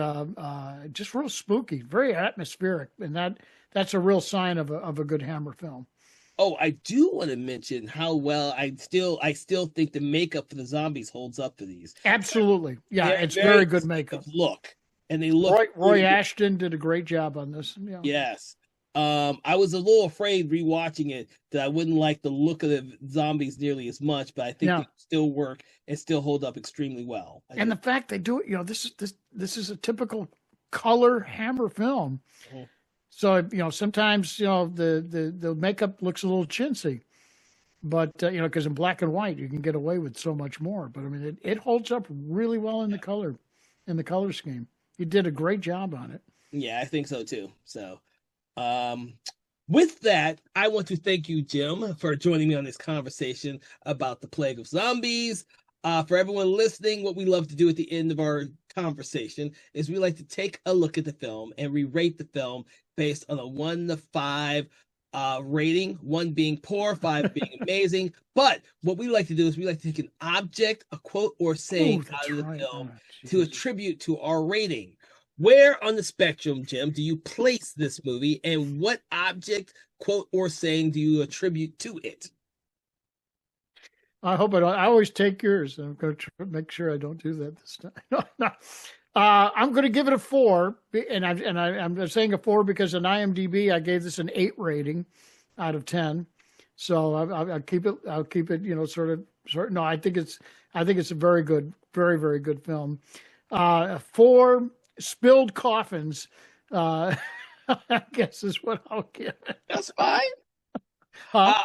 just real spooky, very atmospheric, and that's a real sign of a good Hammer film. Oh, I do want to mention how well I still think the makeup for the zombies holds up for these. Absolutely. Yeah, it's very good makeup. Look. And they look Roy Ashton did a great job on this. Yeah. Yes. I was a little afraid rewatching it that I wouldn't like the look of the zombies nearly as much, but I think they still work and still hold up extremely well. And the fact they do it, this is a typical color Hammer film. Mm-hmm. So, sometimes, the makeup looks a little chintzy, but, because in black and white, you can get away with so much more. But I mean, it holds up really well in the color scheme. He did a great job on it. Yeah, I think so too. So, with that, I want to thank you, Jim, for joining me on this conversation about the Plague of Zombies. For everyone listening, what we love to do at the end of our conversation is we like to take a look at the film and we rate the film based on a 1 to 5 rating, 1 being poor, 5 being amazing. But what we like to do is we like to take an object, a quote, or saying out of the film to attribute to our rating. Where on the spectrum, Jim, do you place this movie, and what object, quote, or saying do you attribute to it? I hope I don't. I always take yours. I'm going to make sure I don't do that this time. No. I'm going to give it a 4, and I'm saying a 4 because on IMDb I gave this an 8 rating out of 10. So I'll keep it. I'll keep it. Sort of. No, I think it's a very good, very very good film. 4 spilled coffins. I guess is what I'll give it. That's fine. Huh?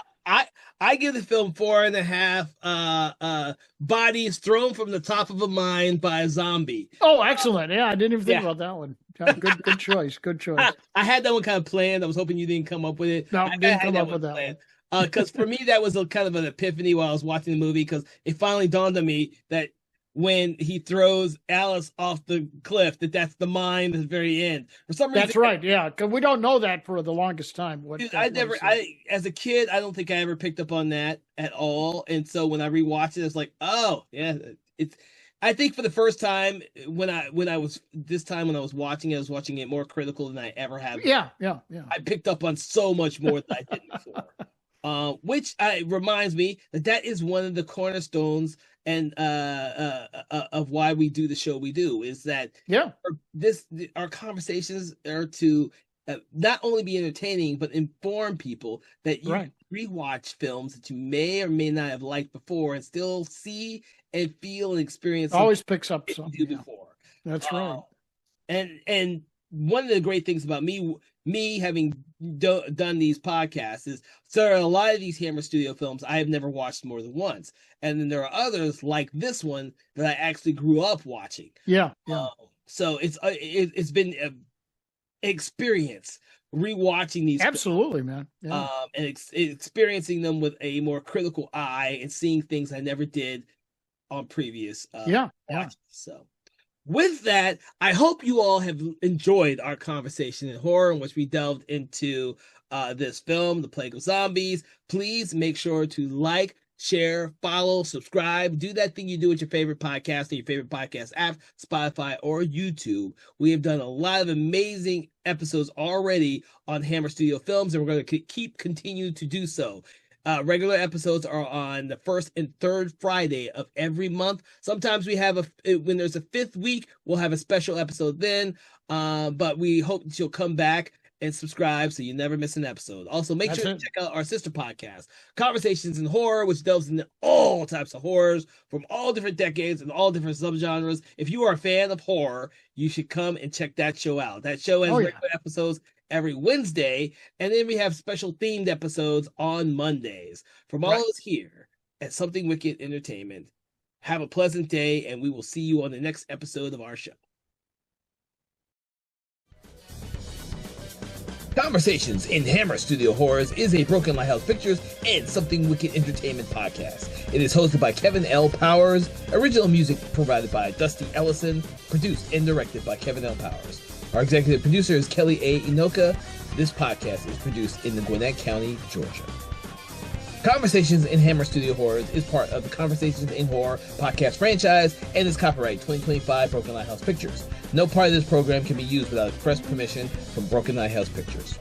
I give the film 4.5 bodies thrown from the top of a mine by a zombie. Oh, excellent. Yeah, I didn't even think about that one. Good choice. Good choice. I had that one kind of planned. I was hoping you didn't come up with it. No, I didn't come up with that one. Because for me, that was a kind of an epiphany while I was watching the movie, because it finally dawned on me that when he throws Alice off the cliff, that's the mine at the very end. For some reason, that's right. Yeah, because we don't know that for the longest time. As a kid, I don't think I ever picked up on that at all. And so when I rewatched it, it's like, oh yeah, I think for the first time when I was watching it, I was watching it more critical than I ever have. Yeah. I picked up on so much more than I did before. Which reminds me that is one of the cornerstones and of why we do the show we do, is that our conversations are to not only be entertaining but inform people that you rewatch films that you may or may not have liked before and still see and feel and experience. Always picks up something before. That's right. And one of the great things about me having done these podcasts is, so a lot of these Hammer Studio films I have never watched more than once, and then there are others like this one that I actually grew up watching. So it's been an experience rewatching these absolutely films, man. And experiencing them with a more critical eye and seeing things I never did on previous watches. So with that, I hope you all have enjoyed our conversation in horror, in which we delved into this film, The Plague of Zombies. Please make sure to like, share, follow, subscribe. Do that thing you do with your favorite podcast and your favorite podcast app, Spotify or YouTube. We have done a lot of amazing episodes already on Hammer Studio Films, and we're going to continue to do so. Regular episodes are on the first and third Friday of every month. Sometimes we have when there's a 5th week, we'll have a special episode then. But we hope that you'll come back and subscribe so you never miss an episode. Also, make sure to check out our sister podcast, Conversations in Horror, which delves into all types of horrors from all different decades and all different subgenres. If you are a fan of horror, you should come and check that show out. That show has regular episodes every Wednesday, and then we have special themed episodes on Mondays. From all of us here at Something Wicked Entertainment, have a pleasant day, and we will see you on the next episode of our show. Conversations in Hammer Studio Horrors is a Broken Lighthouse Pictures and Something Wicked Entertainment podcast. It is hosted by Kevin L. Powers, original music provided by Dusty Ellison, produced and directed by Kevin L. Powers. Our executive producer is Kelly A. Inoka. This podcast is produced in Gwinnett County, Georgia. Conversations in Hammer Studio Horrors is part of the Conversations in Horror podcast franchise and is copyright 2025 Broken Lighthouse Pictures. No part of this program can be used without express permission from Broken Lighthouse Pictures.